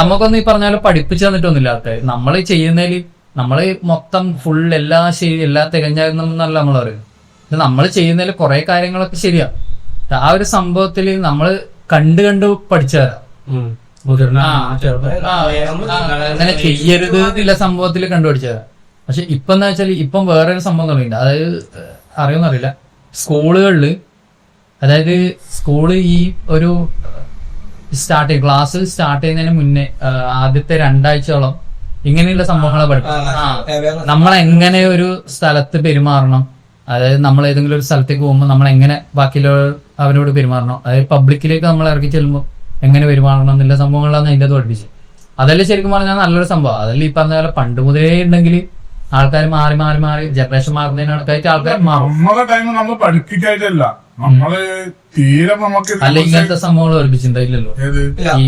നമുക്കൊന്നും ഈ പറഞ്ഞാലും പഠിപ്പിച്ചു തന്നിട്ടൊന്നുമില്ല ആൾക്കാർ. നമ്മൾ ചെയ്യുന്നതിൽ നമ്മള് മൊത്തം ഫുൾ എല്ലാ തികഞ്ഞായിരുന്നല്ല നമ്മൾ പറയുന്നത്. നമ്മൾ ചെയ്യുന്നതിൽ കുറെ കാര്യങ്ങളൊക്കെ ശരിയാ. ആ ഒരു സംഭവത്തില് നമ്മള് കണ്ട് പഠിച്ചതാ. അങ്ങനെ ചെയ്യരുത് എന്നുള്ള സംഭവത്തിൽ കണ്ടുപിടിച്ചതാ. പക്ഷെ ഇപ്പൊ എന്താ വെച്ചാൽ ഇപ്പം വേറൊരു സംഭവം തുടങ്ങിയിട്ടുണ്ട്. അതായത് അറിയുമെന്നറിയില്ല, സ്കൂളുകളില് അതായത് സ്കൂള് ഈ ഒരു ക്ലാസ് സ്റ്റാർട്ട് ചെയ്യുന്നതിന് മുന്നേ ആദ്യത്തെ 2 ആഴ്ചയോളം ഇങ്ങനെയുള്ള സംഭവങ്ങളെ പഠിക്കും. നമ്മളെങ്ങനെ ഒരു സ്ഥലത്ത് പെരുമാറണം, അതായത് നമ്മൾ ഏതെങ്കിലും ഒരു സ്ഥലത്തേക്ക് പോകുമ്പോൾ നമ്മൾ എങ്ങനെ ബാക്കിയുള്ള അവരോട് പെരുമാറണം, അതായത് പബ്ലിക്കിലേക്ക് നമ്മൾ ഇറക്കി ചെല്ലുമ്പോൾ എങ്ങനെ പെരുമാറണം എന്നുള്ള സംഭവങ്ങളാണ് അതിൻ്റെ അത് പഠിപ്പിച്ചത്. അതല്ലേ ശരിക്കും പറഞ്ഞാൽ നല്ലൊരു സംഭവം. അതല്ലേ ഈ പറഞ്ഞ പോലെ പണ്ട് മുതലേ ഉണ്ടെങ്കിൽ ആൾക്കാർ മാറി ജനറേഷൻ മാറുന്നതിനടുത്തായിട്ട് ആൾക്കാർ മാറും. നമ്മളെ ടൈം നമ്മൾ പഠിപ്പിക്കായിട്ടല്ല, നമ്മള് തീരെ നമുക്ക് അല്ല ഇങ്ങനത്തെ സംഭവങ്ങൾ പഠിപ്പിച്ചിട്ടുണ്ടായില്ലല്ലോ. ഈ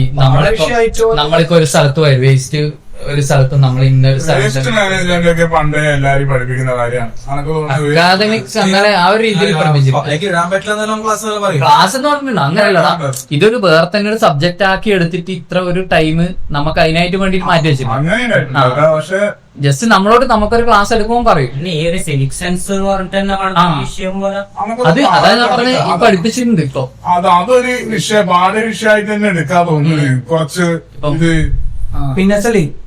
നമ്മളിപ്പോ ഒരു സ്ഥലത്ത് പോയി വേസ്റ്റ് ഒരു സ്ഥലത്ത് നമ്മൾ ഇന്നൊരു വേസ്റ്റ് മാനേജ്മെന്റ് ഒക്കെ പണ്ടേ എല്ലാരും പഠിപ്പിക്കുന്ന കാര്യമാണ്. അക്കാദമിക്സ് അങ്ങനെ ആ ഒരു രീതിയിൽ പഠിപ്പിച്ചിട്ടുണ്ട്. ക്ലാസ് എന്ന് പറഞ്ഞിട്ടുണ്ടോ? അങ്ങനെയല്ലടാ, ഇതൊരു വേറെ തന്നെ ഒരു സബ്ജക്ട് ആക്കി എടുത്തിട്ട് ഇത്ര ഒരു ടൈം നമുക്ക് അതിനായിട്ട് വേണ്ടി മാറ്റി വെച്ചിട്ടുണ്ട്. പക്ഷെ ജസ്റ്റ് നമ്മളോട് നമുക്കൊരു ക്ലാസ് എടുക്കുമ്പോൾ പറയും അത് അതായത് ഞാൻ പറഞ്ഞ പഠിപ്പിച്ചിട്ടുണ്ട്. ഇപ്പൊ അതൊരു പാഠ്യ വിഷയമായിട്ട് തന്നെ എടുക്കാൻ തോന്നുന്നു. കുറച്ച് ഇത് പിന്നെ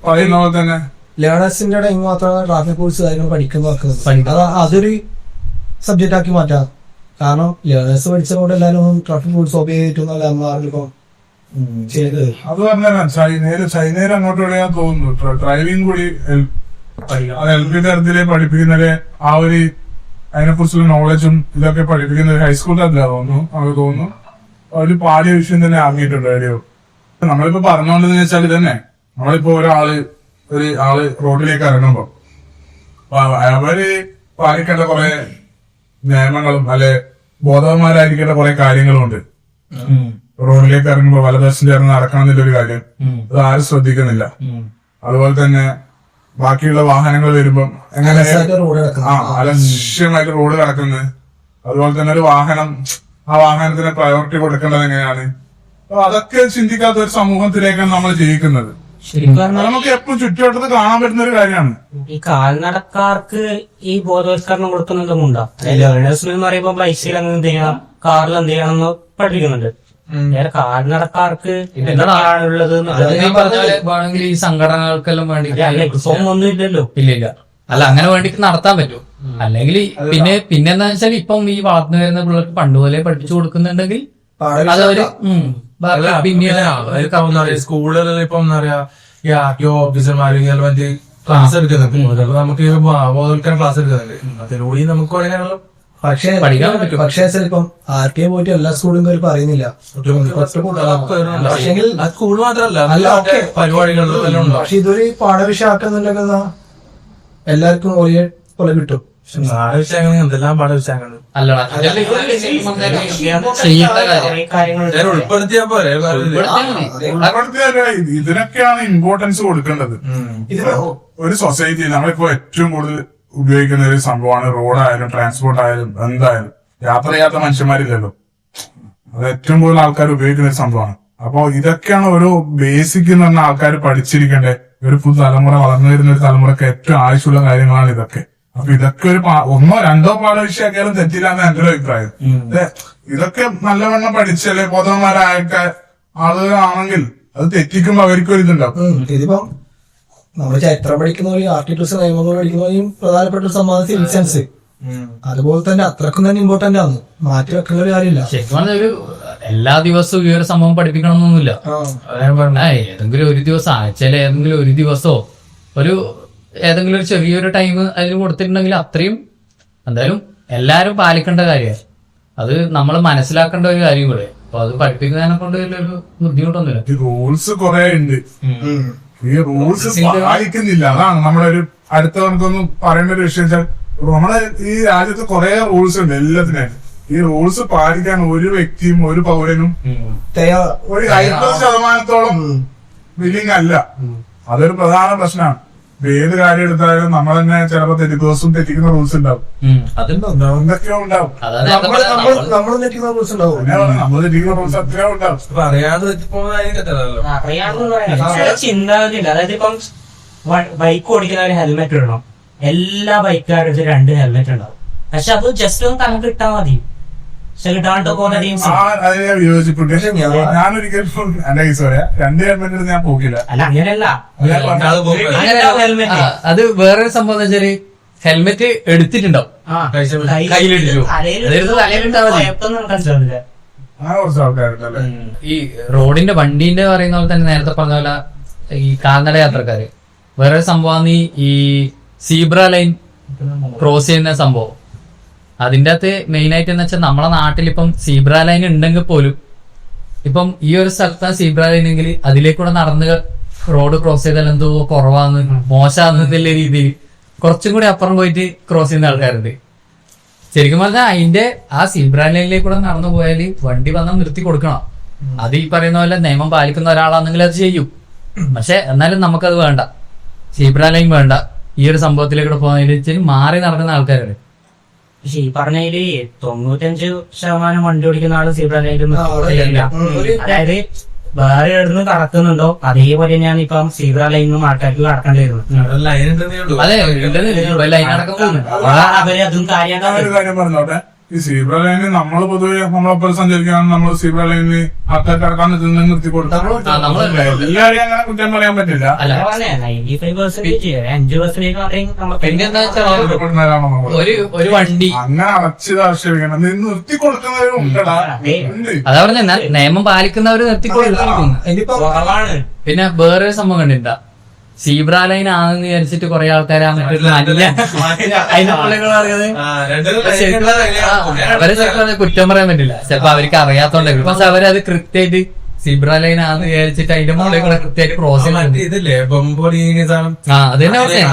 പറയുന്ന പോലെ തന്നെ ലേണേഴ്സിന്റെ ടൈം മാത്രമാണ് ട്രാഫിക് റൂൾസ് കാര്യങ്ങൾ പഠിക്കുന്നത്. അതൊരു സബ്ജക്റ്റ് ആക്കി മാറ്റാം. കാരണം ലേണേഴ്സ് പഠിച്ചതുകൊണ്ട് എല്ലാവരും ട്രാഫിക് റൂൾസ് ഒബേ ചെയ്തിട്ടൊന്നും ചെയ്തത്. അത് പറഞ്ഞാൽ ചൈനയിൽ അങ്ങോട്ട് വിളയാൻ തോന്നുന്നു. ഡ്രൈവിംഗ് കൂടി LP തരത്തില് പഠിപ്പിക്കുന്നവരെ ആ ഒരു അതിനെക്കുറിച്ചുള്ള നോളജും ഇതൊക്കെ പഠിപ്പിക്കുന്നത് ഹൈസ്കൂൾ തരത്തിലാണ് തോന്നുന്നു. അവർക്ക് തോന്നുന്നു ഒരു പാഠ്യ വിഷയം തന്നെ ആക്കിയിട്ടുണ്ട് റേഡിയോ. നമ്മളിപ്പോ പറഞ്ഞോണ്ടെന്ന് വെച്ചാൽ തന്നെ നമ്മളിപ്പോ ഒരു ആള് റോഡിലേക്ക് ഇറങ്ങുമ്പോ അവര് പാലിക്കേണ്ട കുറെ നിയമങ്ങളും അല്ലെ ബോധവന്മാരായിരിക്കേണ്ട കുറെ കാര്യങ്ങളും ഉണ്ട്. റോഡിലേക്ക് ഇറങ്ങുമ്പോ വലതുവശം ചേർന്ന് നടക്കണം എന്നുള്ളൊരു കാര്യം അത് ആരും ശ്രദ്ധിക്കുന്നില്ല. അതുപോലെ തന്നെ ബാക്കിയുള്ള വാഹനങ്ങൾ വരുമ്പം എങ്ങനെ അലക്ഷ്യമായിട്ട് റോഡ് കിടക്കുന്നത്, അതുപോലെ തന്നെ ഒരു വാഹനം ആ വാഹനത്തിന് പ്രയോറിറ്റി കൊടുക്കേണ്ടത് എങ്ങനെയാണ്, അതൊക്കെ ചിന്തിക്കാത്ത ഒരു സമൂഹത്തിലേക്കാണ് നമ്മൾ ജീവിക്കുന്നത്. നമുക്ക് എപ്പോഴും ചുറ്റുവട്ടത്ത് കാണാൻ പറ്റുന്ന ഒരു കാര്യമാണ്. ഈ കാൽനടക്കാർക്ക് ഈ ബോധവൽക്കരണം കൊടുക്കുന്നുണ്ടോ? ലേണേഴ്സ് എന്ന് പറയുമ്പോ ബൈക്കിൽ എന്ത് ചെയ്യണം, കാറിൽ എന്ത് ചെയ്യണം എന്ന് പഠിപ്പിക്കുന്നുണ്ട്. വേറെ കാൽനടക്കാർക്ക് എന്താണുള്ളത് വേണമെങ്കിൽ ഈ സംഘടനകൾക്കെല്ലാം വേണ്ടി ഒന്നും ഇല്ലല്ലോ. ഇല്ല അല്ല അങ്ങനെ വേണ്ടി നടത്താൻ പറ്റും. അല്ലെങ്കിൽ പിന്നെന്താ വെച്ചാൽ ഇപ്പം ഈ വളർന്നു വരുന്ന പിള്ളേർക്ക് പണ്ടുപോലെ പഠിപ്പിച്ചു കൊടുക്കുന്നുണ്ടെങ്കിൽ അതവര് സ്കൂളുകളിൽ ഇപ്പം എന്താ പറയാ ഈ ആർടിഒ ഓഫീസർമാര് ക്ലാസ് എടുക്കുന്നുണ്ട്. നമുക്ക് ബോധവൽക്കരണ ക്ലാസ് എടുക്കുന്നുണ്ട്. അതിലൂടെ നമുക്ക് പറയാനുള്ള പക്ഷെ പഠിക്കാൻ പറ്റും. പക്ഷേ ഇപ്പം RTO പോയിട്ട് എല്ലാ സ്കൂളും പേര് പറയുന്നില്ല. സ്കൂൾ മാത്രമല്ല പരിപാടികളിലും. പക്ഷെ ഇതൊരു പാഠവിഷയം ആക്കുന്നുണ്ടെങ്കിൽ എല്ലാവർക്കും ഒരേ പോലെ കിട്ടും. എന്തെല്ലാം പാഠവിഷയങ്ങൾ ഉൾപ്പെടുത്തിയാ പോരെ. ഇതിനൊക്കെയാണ് ഇമ്പോർട്ടൻസ് കൊടുക്കേണ്ടത്. ഒരു സൊസൈറ്റിയിൽ നമ്മളിപ്പോ ഏറ്റവും കൂടുതൽ ഉപയോഗിക്കുന്ന ഒരു സംഭവമാണ് റോഡായാലും ട്രാൻസ്പോർട്ട് ആയാലും എന്തായാലും. യാത്ര ചെയ്യാത്ത മനുഷ്യന്മാരില്ലല്ലോ, അത് ഏറ്റവും കൂടുതൽ ആൾക്കാർ ഉപയോഗിക്കുന്ന ഒരു സംഭവമാണ്. അപ്പൊ ഇതൊക്കെയാണ് ഓരോ ബേസിക് എന്ന് പറഞ്ഞ ആൾക്കാർ പഠിച്ചിരിക്കേണ്ടത്. ഒരു പുതുതലമുറ വളർന്നു വരുന്ന ഒരു തലമുറക്ക് ഏറ്റവും ആവശ്യമുള്ള കാര്യങ്ങളാണ് ഇതൊക്കെ. അപ്പൊ ഇതൊക്കെ ഒരു 1 or 2 പാഠവിഷയാക്കിയാലും തെറ്റില്ല എന്ന് എന്റെ ഒരു അഭിപ്രായം. ഇതൊക്കെ നല്ലവണ്ണം പഠിച്ചല്ലേ ബോധവന്മാരായ ആളുകളാണെങ്കിൽ അത് തെറ്റിക്കുമ്പോ അവർക്കൊരു ഇതുണ്ടാവും. ഇതിപ്പം നമ്മൾ ചരിത്രം പഠിക്കുന്നവരെയും ആർട്ടിക്യൂസ് നിയമങ്ങൾ പഠിക്കുന്നവരെയും പ്രധാനപ്പെട്ട ഒരു സംഭവം സിവിൽ സയൻസ്. അതുപോലെ തന്നെ അത്രക്കും തന്നെ ഇമ്പോർട്ടന്റ് ആണ്, മാറ്റി വെക്കുന്ന ഒരു കാര്യമില്ല. ശരിക്കും ഒരു എല്ലാ ദിവസവും ഈ ഒരു സംഭവം പഠിപ്പിക്കണം എന്നൊന്നുമില്ല. ഏതെങ്കിലും ഒരു ദിവസം ആഴ്ചയിൽ ഏതെങ്കിലും ഒരു ദിവസമോ ഏതെങ്കിലും ഒരു ചെറിയൊരു ടൈം അതിൽ കൊടുത്തിട്ടുണ്ടെങ്കിൽ അത്രയും എന്തായാലും എല്ലാരും പാലിക്കേണ്ട കാര്യമാണ്. അത് നമ്മൾ മനസ്സിലാക്കേണ്ട ഒരു കാര്യം കൂടെ. അപ്പൊ അത് പഠിപ്പിക്കുന്നതിനെ കൊണ്ട് വലിയൊരു ബുദ്ധിമുട്ടൊന്നുമില്ല. റൂൾസ് കുറെ ഉണ്ട്, ഈ റൂൾസ് പാലിക്കുന്നില്ല. അതാണ് നമ്മുടെ ഒരു അടുത്ത നമുക്കൊന്നും പറയേണ്ട ഒരു വിഷയം വെച്ചാൽ നമ്മളെ ഈ രാജ്യത്ത് കുറെ റൂൾസ് ഉണ്ട് എല്ലാത്തിനും. ഈ റൂൾസ് പാലിക്കാൻ ഒരു വ്യക്തിയും ഒരു പൗരനും ഒരു 50% വില്ലിങ് അല്ല. അതൊരു പ്രധാന പ്രശ്നമാണ്. ഏത് കാര്യം എടുത്താലും നമ്മൾ തന്നെ ചിലപ്പോ ദിവസവും തെറ്റിക്കുന്ന റൂൾസ് ഉണ്ടാവും. അതുണ്ടോ എന്തൊക്കെയോ ഉണ്ടാവും. അതാണ് നമ്മൾ നെറ്റിക്കുന്ന റൂൾസ് ഉണ്ടാവും. നമ്മൾ തെറ്റിക്കുന്ന റൂൾസ് അത്രയോ ഉണ്ടാവും. അപ്പൊ അറിയാതെ തെറ്റിപ്പോകുന്നതായിരിക്കല്ലോ. അറിയാമെന്ന് പറയാം ചിന്താഗതിയില്ല. അതായത് ഇപ്പം ബൈക്ക് ഓടിക്കുന്ന ഒരു ഹെൽമെറ്റ് ഇടണം. എല്ലാ ബൈക്കുകാരുടെ 2 ഹെൽമെറ്റ് ഉണ്ടാവും. പക്ഷെ അത് ജസ്റ്റ് ഒന്ന് തനക്ക് ഇട്ടാൽ മതി. പക്ഷെ ഇടാണ്ട് പോകുന്ന ടീംസ് അതിനെ ഞാൻ വിയോജിപ്പുണ്ട്. ഞാനൊരിക്കലും എന്റെ കേസ് പറയാം, 2 ഹെൽമെറ്റ് ഞാൻ പോകില്ല. അല്ല അങ്ങനെയല്ല. അത് പോകുമ്പോ ഹെൽമെറ്റ് അത് വേറൊരു സംഭവം എന്ന് വെച്ചാല് ഹെൽമെറ്റ് എടുത്തിട്ടുണ്ടാവും, കയ്യിലിട്ടിട്ടു. അങ്ങനെ കുറച്ച് ആൾക്കാരുണ്ടല്ലേ. ഈ റോഡിന്റെ വണ്ടീന്റെ പറയുന്ന പോലെ തന്നെ നേരത്തെ പറഞ്ഞ പോലെ ഈ കാൽനട യാത്രക്കാര് വേറൊരു സംഭവമാണ് ഈ സീബ്ര ലൈൻ ക്രോസ് ചെയ്യുന്ന സംഭവം. അതിന്റെ അകത്ത് മെയിൻ ആയിട്ട് എന്ന് വെച്ചാൽ നമ്മളെ നാട്ടിൽ ഇപ്പം സീബ്ര ലൈൻ ഉണ്ടെങ്കിൽ പോലും ഇപ്പം ഈ ഒരു സ്ഥലത്താണ് സീബ്ര ലൈൻ എങ്കിൽ അതിലേക്കൂടെ നടന്ന് റോഡ് ക്രോസ് ചെയ്താൽ എന്തോ കുറവാന്ന് മോശമാണെന്നുള്ള രീതിയിൽ കുറച്ചും കൂടി അപ്പുറം പോയിട്ട് ക്രോസ് ചെയ്യുന്ന ആൾക്കാരുണ്ട്. ശരിക്കും പറഞ്ഞാൽ അതിന്റെ ആ സീബ്ര ലൈനിലേക്കൂടെ നടന്നു പോയാൽ വണ്ടി വന്നാൽ നിർത്തി കൊടുക്കണം. അത് ഈ പറയുന്ന പോലെ നിയമം പാലിക്കുന്ന ഒരാളാണെങ്കിൽ അത് ചെയ്യും. പക്ഷെ എന്നാലും നമുക്കത് വേണ്ട, സീബ്ര ലൈൻ വേണ്ട. ഈ ഒരു സംഭവത്തിലേക്കൂടെ പോകുന്നതിൽ മാറി നടക്കുന്ന ആൾക്കാരുണ്ട്. പക്ഷെ ഈ പറഞ്ഞതില് 95% വണ്ടി ഓടിക്കുന്ന ആള് സീബ്ര ലൈനിൽ. അതായത് വേറെ എവിടുന്ന് കടക്കുന്നുണ്ടോ അതേപോലെ തന്നെയാണ് ഇപ്പം സീബ്ര ലൈനിന്നും ആൾക്കാർക്ക് കടക്കേണ്ടി വരുന്നത്. ലൈൻ ഉണ്ടെന്നേ ഉള്ളൂ. അതെ ലൈനടക്കം പോകുന്നു. അവര് അതും കാര്യമാക്കാൻ ഒരു കാര്യം പറഞ്ഞോട്ടെ, ഈ സീബ്ര ലൈനിൽ നമ്മൾ പൊതുവെ നമ്മളൊപ്പം സഞ്ചരിക്കുകയാണ്. നമ്മൾ സീബ്ര ലൈനിൽ ആൾക്കാർ കിടക്കാൻ നിർത്തി കൊടുത്താൽ എല്ലാവരെയും അങ്ങനെ കുറ്റം പറയാൻ പറ്റില്ല. അല്ല 95% 5% മാത്രമേ നമ്മൾ പിന്നെന്താ വെച്ചാൽ ഇഷ്ടപ്പെടുന്നവരാണോ നമ്മൾ? ഒരു വണ്ടി അങ്ങനെ അടച്ചത് ആക്ഷേപിക്കണം. നിർത്തി കൊടുക്കുന്നവരും ഉണ്ടടാ, ഉണ്ട്. അതാ പറഞ്ഞ നിയമം പാലിക്കുന്നവര് നിർത്തിക്കൊടുക്കുന്നു. ഇനിയിപ്പോ കുറവാണ്. പിന്നെ വേറൊരു സംഭവം കണ്ടിട്ടുണ്ടാ, സീബ്ര ലൈൻ ആണെന്ന് വിചാരിച്ചിട്ട് കുറെ ആൾക്കാർ അവരെ കുറ്റം പറയാൻ പറ്റില്ല. ചിലപ്പോ അവർക്ക് അറിയാത്തോണ്ടായിരിക്കും. പക്ഷെ അവരത് കൃത്യമായിട്ട് സീബ്ര ലൈൻ ആണെന്ന് വിചാരിച്ചിട്ട് അതിന്റെ മുകളിൽ കൂടെ കൃത്യമായിട്ട് ക്രോസ് ചെയ്യുന്നുണ്ട്. ഇതില്ലേ ബൊമ്പൊടി സാധനം. അത് തന്നെ പറഞ്ഞ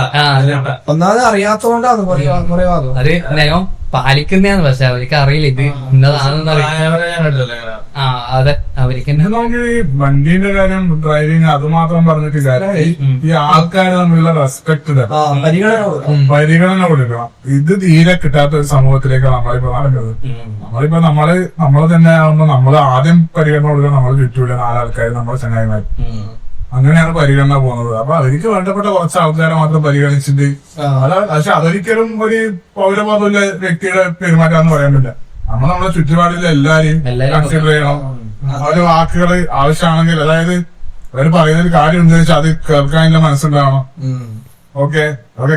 ഒന്നാമത് അറിയാത്തോണ്ടാണ് കുറെ ഭാഗം. അത് നിയമം പാലിക്കുന്നതാണ്. പക്ഷെ അവർക്ക് അറിയില്ല ഇത് ഇന്നതാണെന്ന് അറിയില്ല. ആ അതെ, അവർക്ക് തന്നെ നമുക്ക് ഈ വണ്ടീന്റെ കാര്യം ഡ്രൈവിങ് അത് മാത്രം പറഞ്ഞിട്ട് കാര്യം, ഈ ആൾക്കാർ തമ്മിലുള്ള റെസ്പെക്ട് പരിഗണന കൊടുക്കണം. ഇത് തീരെ കിട്ടാത്ത ഒരു സമൂഹത്തിലേക്കാണ് നമ്മളിപ്പോ നടക്കുന്നത്. നമ്മള് തന്നെ ആകുമ്പോ നമ്മള് ആദ്യം പരിഗണന കൊടുക്കണം. നമ്മൾ ചുറ്റൂല 4 ആൾക്കാർ, നമ്മളെ ചങ്ങായിമാർ, അങ്ങനെയാണ് പരിഗണന പോകുന്നത്. അപ്പൊ അവർക്ക് വേണ്ടപ്പെട്ട കുറച്ച് ആൾക്കാരെ മാത്രം പരിഗണിച്ചിട്ട് പക്ഷെ അതൊരിക്കലും ഒരു പൗരബോധമുള്ള വ്യക്തിയുടെ പെരുമാറ്റം പറയാൻ പറ്റില്ല. നമ്മുടെ ചുറ്റുപാടിലെ എല്ലാരെയും കൺസിഡർ ചെയ്യണം. അവര് വാക്കുകള് ആവശ്യമാണെങ്കിൽ, അതായത് അവര് പറയുന്ന ഒരു കാര്യം എന്താ വെച്ചാൽ അത് കേൾക്കാനുള്ള മനസ്സുണ്ടാവണം. ഓക്കെ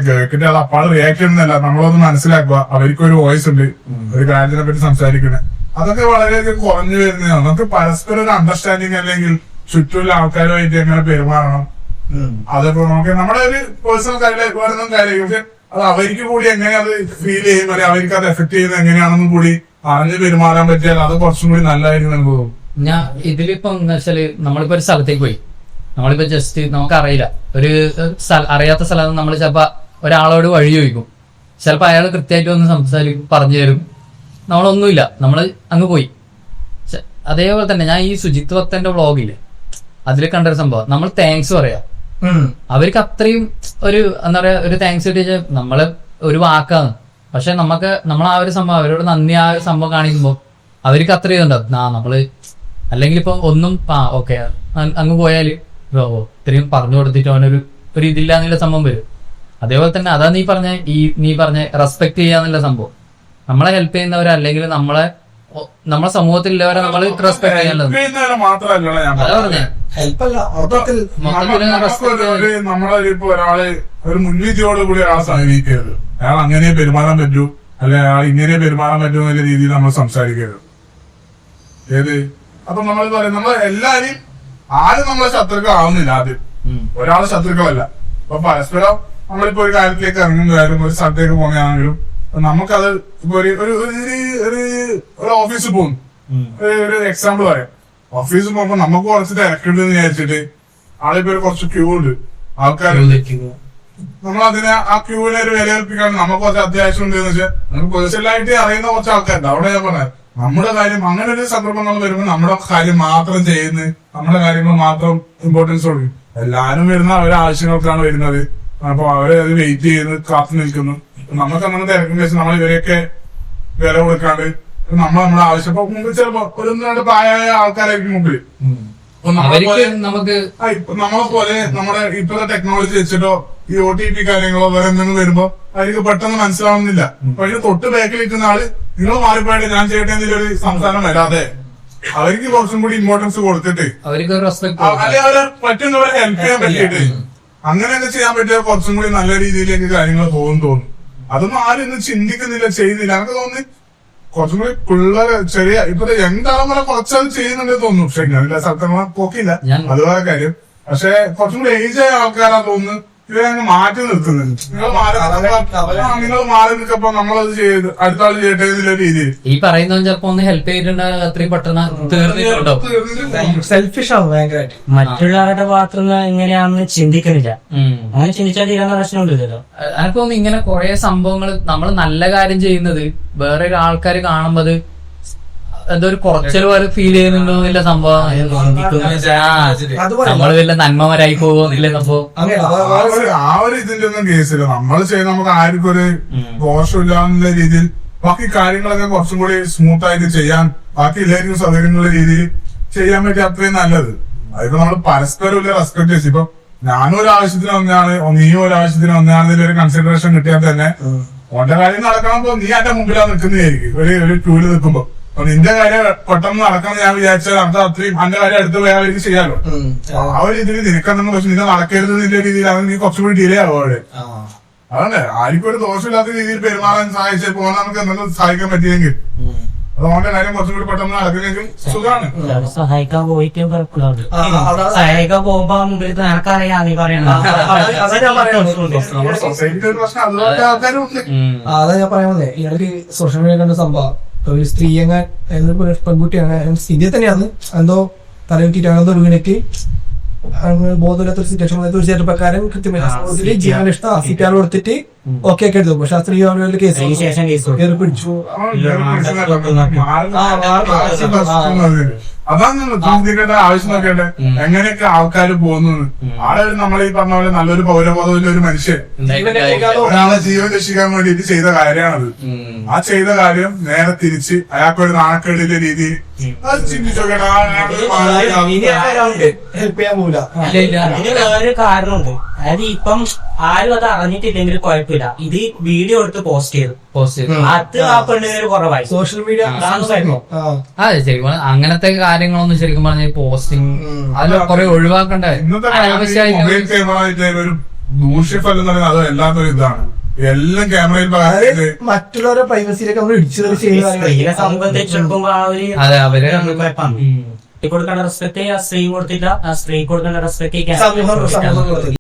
കേൾക്കിട്ട് അത് അപ്പാട് റിയാക്ട് ചെയ്യുന്നതല്ല, നമ്മളൊന്ന് മനസ്സിലാക്കുക. അവർക്കൊരു വോയിസ് ഉണ്ട്, ഒരു കാര്യത്തിനെ പറ്റി സംസാരിക്കുന്നത്. അതൊക്കെ വളരെയധികം കുറഞ്ഞു വരുന്നതാണ്. നമുക്ക് പരസ്പരം ഒരു അണ്ടർസ്റ്റാൻഡിങ് അല്ലെങ്കിൽ ചുറ്റുമുള്ള ആൾക്കാരുമായിട്ട് എങ്ങനെ പെരുമാറണം, അതിപ്പോ നമുക്ക് നമ്മുടെ ഒരു പേഴ്സണൽ കാര്യം വരുന്ന കാര്യം. പക്ഷെ അത് അവർക്ക് കൂടി എങ്ങനെ അത് ഫീൽ ചെയ്യും, അവർക്ക് അത് എഫക്ട് ചെയ്യുന്നത് എങ്ങനെയാണെന്നും കൂടി അറിഞ്ഞ് പെരുമാറാൻ പറ്റിയാൽ അത് കുറച്ചും കൂടി നല്ലതായിരിക്കും നമുക്ക് തോന്നും. ഞാൻ ഇതിലിപ്പോ എന്ന് വെച്ചാല് നമ്മളിപ്പോ ഒരു സ്ഥലത്തേക്ക് പോയി, നമ്മളിപ്പോ ജസ്റ്റ് നമുക്കറിയില്ല, ഒരു അറിയാത്ത സ്ഥലത്ത് നമ്മൾ ചിലപ്പോ ഒരാളോട് വഴി ചോദിക്കും. ചിലപ്പോ അയാൾ കൃത്യമായിട്ട് ഒന്ന് സംസാരിക്കും, പറഞ്ഞു തരും. നമ്മളൊന്നുമില്ല, നമ്മള് അങ്ങ് പോയി. അതേപോലെ തന്നെ ഞാൻ ഈ ശുചിത്വ ഭക്തന്റെ വ്ളോഗില്ലേ, അതിൽ കണ്ടൊരു സംഭവം, നമ്മൾ താങ്ക്സ് പറയാം. അവർക്ക് അത്രയും ഒരു എന്താ പറയാ, ഒരു താങ്ക്സ് കിട്ടിയ നമ്മള് ഒരു വാക്കാണ്. പക്ഷെ നമ്മൾ ആ ഒരു സംഭവം അവരോട് നന്ദി ആ ഒരു സംഭവം കാണിക്കുമ്പോ അവർക്ക് അത്രയും ഇതുണ്ടാവും. നമ്മള് അല്ലെങ്കിൽ ഇപ്പൊ ഒന്നും ഓക്കെ അങ്ങ് പോയാല് ഇത്രയും പറഞ്ഞു കൊടുത്തിട്ട് അവനൊരു ഇതില്ല എന്നുള്ള സംഭവം വരും. അതേപോലെ തന്നെ അതാ നീ പറഞ്ഞ റെസ്പെക്ട് ചെയ്യാന്നുള്ള സംഭവം. നമ്മളെ ഹെൽപ്പ് ചെയ്യുന്നവരെ അല്ലെങ്കിൽ നമ്മളെ സമൂഹത്തിലുള്ളവരെ നമ്മൾ റെസ്പെക്ട് ചെയ്യാനുള്ളത് മാത്രമല്ല ഞാൻ നമ്മളൊരിപ്പോ ഒരാള് ഒരു മുൻവിധിയോട് കൂടി ഒരാളെ സമീപിക്കരുത്. അയാൾ അങ്ങനെ പെരുമാറാൻ പറ്റൂ, അല്ലെ അയാൾ ഇങ്ങനെ പെരുമാറാൻ പറ്റൂ എന്നുള്ള രീതിയിൽ നമ്മൾ സംസാരിക്കരുത്. ഏത് അപ്പൊ നമ്മൾ പറയും, നമ്മൾ എല്ലാരും ആരും നമ്മളെ ശത്രുക്കൾ ആവുന്നില്ല. ആദ്യം ഒരാളെ ശത്രുക്കളല്ല. അപ്പൊ പരസ്പരം നമ്മളിപ്പോ ഒരു കാര്യത്തിലേക്ക് ഇറങ്ങുന്നതായാലും ഒരു സ്ഥലത്തേക്ക് പോകുകയാണെങ്കിലും നമുക്കത് ഇപ്പൊ ഒരു ഓഫീസിൽ പോകും. ഒരു എക്സാമ്പിൾ പറയാം, ഓഫീസിൽ പോകുമ്പോ നമുക്ക് കുറച്ച് തിരക്കുണ്ടെന്ന് വിചാരിച്ചിട്ട് ആളിപ്പോ കുറച്ച് ക്യൂ ഉണ്ട്, ആൾക്കാർ നമ്മൾ അതിനെ ആ ക്യൂവിനെ ഒരു വില കൽപ്പിക്കാൻ നമുക്ക് കുറച്ച് അത്യാവശ്യം ഉണ്ട് എന്ന് വെച്ചാൽ നമുക്ക് പേഴ്സണലായിട്ട് അറിയുന്ന കുറച്ച് ആൾക്കാരുണ്ട്. അവിടെ ഞാൻ പറഞ്ഞത് നമ്മുടെ കാര്യം അങ്ങനെ ഒരു സന്ദർഭങ്ങൾ വരുമ്പോൾ നമ്മുടെ കാര്യം മാത്രം ചെയ്യുന്നത്, നമ്മുടെ കാര്യങ്ങൾ മാത്രം ഇമ്പോർട്ടൻസ് കൊടുക്കും. എല്ലാരും വരുന്ന അവരുടെ ആവശ്യങ്ങൾക്കാണ് വരുന്നത്. അപ്പൊ അവര് അത് വെയിറ്റ് ചെയ്ത് കാത്തു നിൽക്കുന്നു. നമുക്ക് അങ്ങനെ തിരക്കും വെച്ച് നമ്മൾ ഇവരെയൊക്കെ വില കൊടുക്കാണ്ട് നമ്മുടെ ആവശ്യം ഇപ്പൊ മുമ്പ് ചിലപ്പോ ഒരു 1-2 പ്രായമായ ആൾക്കാരായിരിക്കും മുമ്പിൽ. അപ്പൊ അവർക്ക് നമുക്ക് നമ്മളെ പോലെ നമ്മുടെ ഇപ്പോഴത്തെ ടെക്നോളജി വെച്ചിട്ടോ ഈ OTP കാര്യങ്ങളോ വേറെ എന്തെങ്കിലും വരുമ്പോ അവർക്ക് പെട്ടെന്ന് മനസ്സിലാവുന്നില്ല. അപ്പൊ അതിന് തൊട്ട് ബാക്കിൽ നിൽക്കുന്ന ആള് നിങ്ങൾ മാറിപ്പോയിട്ട് ഞാൻ ചെയ്യട്ടെ എന്നൊരു സംസാരം വരാതെ അവർക്ക് കുറച്ചും കൂടി ഇമ്പോർട്ടൻസ് കൊടുത്തിട്ട് അവർക്ക് ഒരു റെസ്പെക്ട് അല്ലെങ്കിൽ അവരെ പറ്റുന്നവരെ ഹെൽപ്പ് ചെയ്യാൻ പറ്റിയിട്ട് അങ്ങനെയൊക്കെ ചെയ്യാൻ പറ്റിയ കുറച്ചും കൂടി നല്ല രീതിയിലേക്ക് കാര്യങ്ങൾ തോന്നുന്നു. അതൊന്നും ആരും ഇന്ന് ചിന്തിക്കുന്നില്ല, ചെയ്യുന്നില്ല. എനിക്ക് തോന്നി കുറച്ചും കൂടി പിള്ളേരെ ചെറിയ ഇപ്പത്തെ യങ് തലമുറ കുറച്ചത് ചെയ്യുന്നുണ്ടെന്ന് തോന്നുന്നു. പക്ഷെ ഞാനില്ല സ്ഥലത്ത് പോക്കില്ല, അതുപോലെ കാര്യം. പക്ഷെ കുറച്ചും കൂടി ഏജ് ആയ ആൾക്കാരാ തോന്നുന്നു ഇവരെ അങ്ങ് മാറ്റി നിർത്തുന്നുണ്ട്. നിങ്ങൾ മാറി നിൽക്കപ്പോ നമ്മളത് ചെയ്ത് അടുത്ത ആൾ ചെയ്യട്ടെ എന്നുള്ള രീതിയിൽ ഈ പറയുന്നവൻ ചിലപ്പോ ഒന്ന് ഹെൽപ്പ് ചെയ്തിട്ടുണ്ടാകും, അത്രയും പെട്ടെന്ന് തീർന്നിട്ടുണ്ടോ. സെൽഫിഷ് ആണ് ഭയങ്കരമായിട്ട്. മറ്റുള്ളവരുടെ ഭാഗത്തുനിന്ന് എങ്ങനെയാണെന്ന് ചിന്തിക്കുന്നില്ല. അങ്ങനെ ചിന്തിച്ചാൽ തീരുന്ന പ്രശ്നമുണ്ടല്ലോ. എനിക്ക് തോന്നുന്നു ഇങ്ങനെ കുറെ സംഭവങ്ങൾ നമ്മൾ നല്ല കാര്യം ചെയ്യുന്നത് വേറെ ആൾക്കാർ കാണുമ്പോൾ എന്തോ ഒരു കുറച്ചൊരു പോലെ ഫീൽ ചെയ്യുന്നുണ്ടോ എന്നില്ല സംഭവം. നമ്മള് വല്ല നന്മമാരായി പോകുന്നില്ല സംഭവം. ആ ഒരു ഇതിന്റെ ഒന്നും കേസില്ല. നമ്മൾ ചെയ്യുന്ന നമുക്ക് ആർക്കും ഒരു ദോഷമില്ല എന്നുള്ള രീതിയിൽ ബാക്കി കാര്യങ്ങളൊക്കെ കുറച്ചും കൂടി സ്മൂത്ത് ആയിട്ട് ചെയ്യാൻ ബാക്കി എല്ലാവർക്കും സൗകര്യങ്ങളുള്ള രീതിയിൽ ചെയ്യാൻ പറ്റിയ അത്രയും നല്ലത്. അതിപ്പോ നമ്മൾ പരസ്പരം ഒരു റെസ്പെക്ട് വെച്ച് ഇപ്പൊ ഞാനും ഒരു ആവശ്യത്തിന് വന്നതാണ്, നീയും ഒരു ആവശ്യത്തിന് വന്നതാണെന്നതിൽ ഒരു കൺസിഡറേഷൻ കിട്ടിയാൽ തന്നെ ഓന്റെ കാര്യം നടക്കണമ്പോ നീ എന്റെ മുമ്പിലാ നിൽക്കുന്നതായിരിക്കും. ഒരു ടൂല് നിൽക്കുമ്പോ നിന്റെ കാര്യം പെട്ടെന്ന് നടക്കണം ഞാൻ വിചാരിച്ചാൽ നമുക്ക് അത്രയും എന്റെ കാര്യം അടുത്ത് പോയാൽ അവർക്ക് ചെയ്യാലോ. ആ ഒരു രീതിയിൽ നിനക്കെന്തെങ്കിലും പക്ഷെ നിന്നെ നടക്കരുത് എന്നുള്ള രീതിയിലാണ് നീ കുറച്ചുകൂടി ഡിലേ ആവും അവിടെ. അതല്ലേ ആർക്കും ഒരു ദോഷമില്ലാത്ത രീതിയിൽ പെരുമാറാൻ സഹായിച്ചാൽ പോകാൻ നമുക്ക് എന്തെങ്കിലും സഹായിക്കാൻ പറ്റിയെങ്കിൽ അതുകൊണ്ട് കാര്യം കുറച്ചും കൂടി പെട്ടെന്ന് നടക്കുന്നെങ്കിൽ സുഖമാണ്. സഹായിക്കാൻ പോയിട്ട് സഹായിക്കാൻ പോകുമ്പോ മുമ്പിൽ നിനക്കറിയാം നീ പറയണ നമ്മുടെ സൊസൈറ്റിയുടെ ഒരു പ്രശ്നം അതുപോലെ ആൾക്കാരും ഉണ്ട്. അതാ ഞാൻ പറയാൻ ഇടയ്ക്ക് സോഷ്യൽ മീഡിയ കണ്ട സംഭവം ഒരു സ്ത്രീ എങ്ങനെ പെൺകുട്ടിയാണ് സ്ഥിതി തന്നെയാണ് എന്തോ തലവിട്ടിട്ട് എന്തോ വീണിട്ട് ബോധമില്ലാത്തൊരു സിറ്റുവേഷൻ ഒരു ചെറുപ്പക്കാരൻ കൃത്യമായി ജീവനിഷ്ട സിറ്റാർ കൊടുത്തിട്ട് ഓക്കെ ഒക്കെ എടുത്തു. പക്ഷെ ആ സ്ത്രീ കേസ് കയറി പിടിച്ചു. അതാണ് ചിന്തിക്കേണ്ട ആവശ്യം നോക്കേണ്ടത് എങ്ങനെയൊക്കെ ആൾക്കാർ പോകുന്നു. ആളെ നമ്മൾ ഈ പറഞ്ഞ പോലെ നല്ലൊരു പൗരബോധമുള്ള ഒരു മനുഷ്യൻ ഒരാളെ ജീവൻ രക്ഷിക്കാൻ വേണ്ടിയിട്ട് ചെയ്ത കാര്യമാണത്. ആ ചെയ്ത കാര്യം നേരെ തിരിച്ച് അയാൾക്കൊരു നാണക്കേടിന്റെ രീതിയിൽ അത് ചിന്തിച്ചോക്കേണ്ട. ഹെൽപ്പ് ചെയ്യാൻ പോകില്ല. ഇതിന് വേറൊരു കാരണമുണ്ട്. അതായത് ഇപ്പം ആരും അത് അറിഞ്ഞിട്ടില്ലെങ്കിൽ കുഴപ്പമില്ല. ഇത് വീഡിയോ എടുത്ത് പോസ്റ്റ് ചെയ്തു അത് ആ പെണ്ണിന് കുറവായി. സോഷ്യൽ മീഡിയ അതെ ശരിക്കും അങ്ങനത്തെ കാര്യങ്ങളൊന്നും ശരിക്കും പറഞ്ഞ പോസ്റ്റിംഗ് അതിൽ കുറെ ഒഴിവാക്കണ്ടേ. ഇന്നത്തെ മൊബൈൽ ക്യാമറ ഒരു ദൂഷ്യഫലം എന്ന് പറയുന്നത് അത് എല്ലാത്തൊരു ഇതാണ്. എല്ലാം ക്യാമറയിൽ മറ്റുള്ളവരുടെ പ്രൈവസിയിലേക്ക് നമ്മൾ ഇടിച്ചു സ്ത്രീയെ സംബന്ധിച്ചെടുക്കുമ്പോ ആ ഒരു അതെ അവര് കൊടുക്കേണ്ട റെസ്പെക്ട് ആ സ്ത്രീ കൊടുത്തില്ല, ആ സ്ത്രീ കൊടുക്കേണ്ട റെസ്പെക്ട് സമൂഹം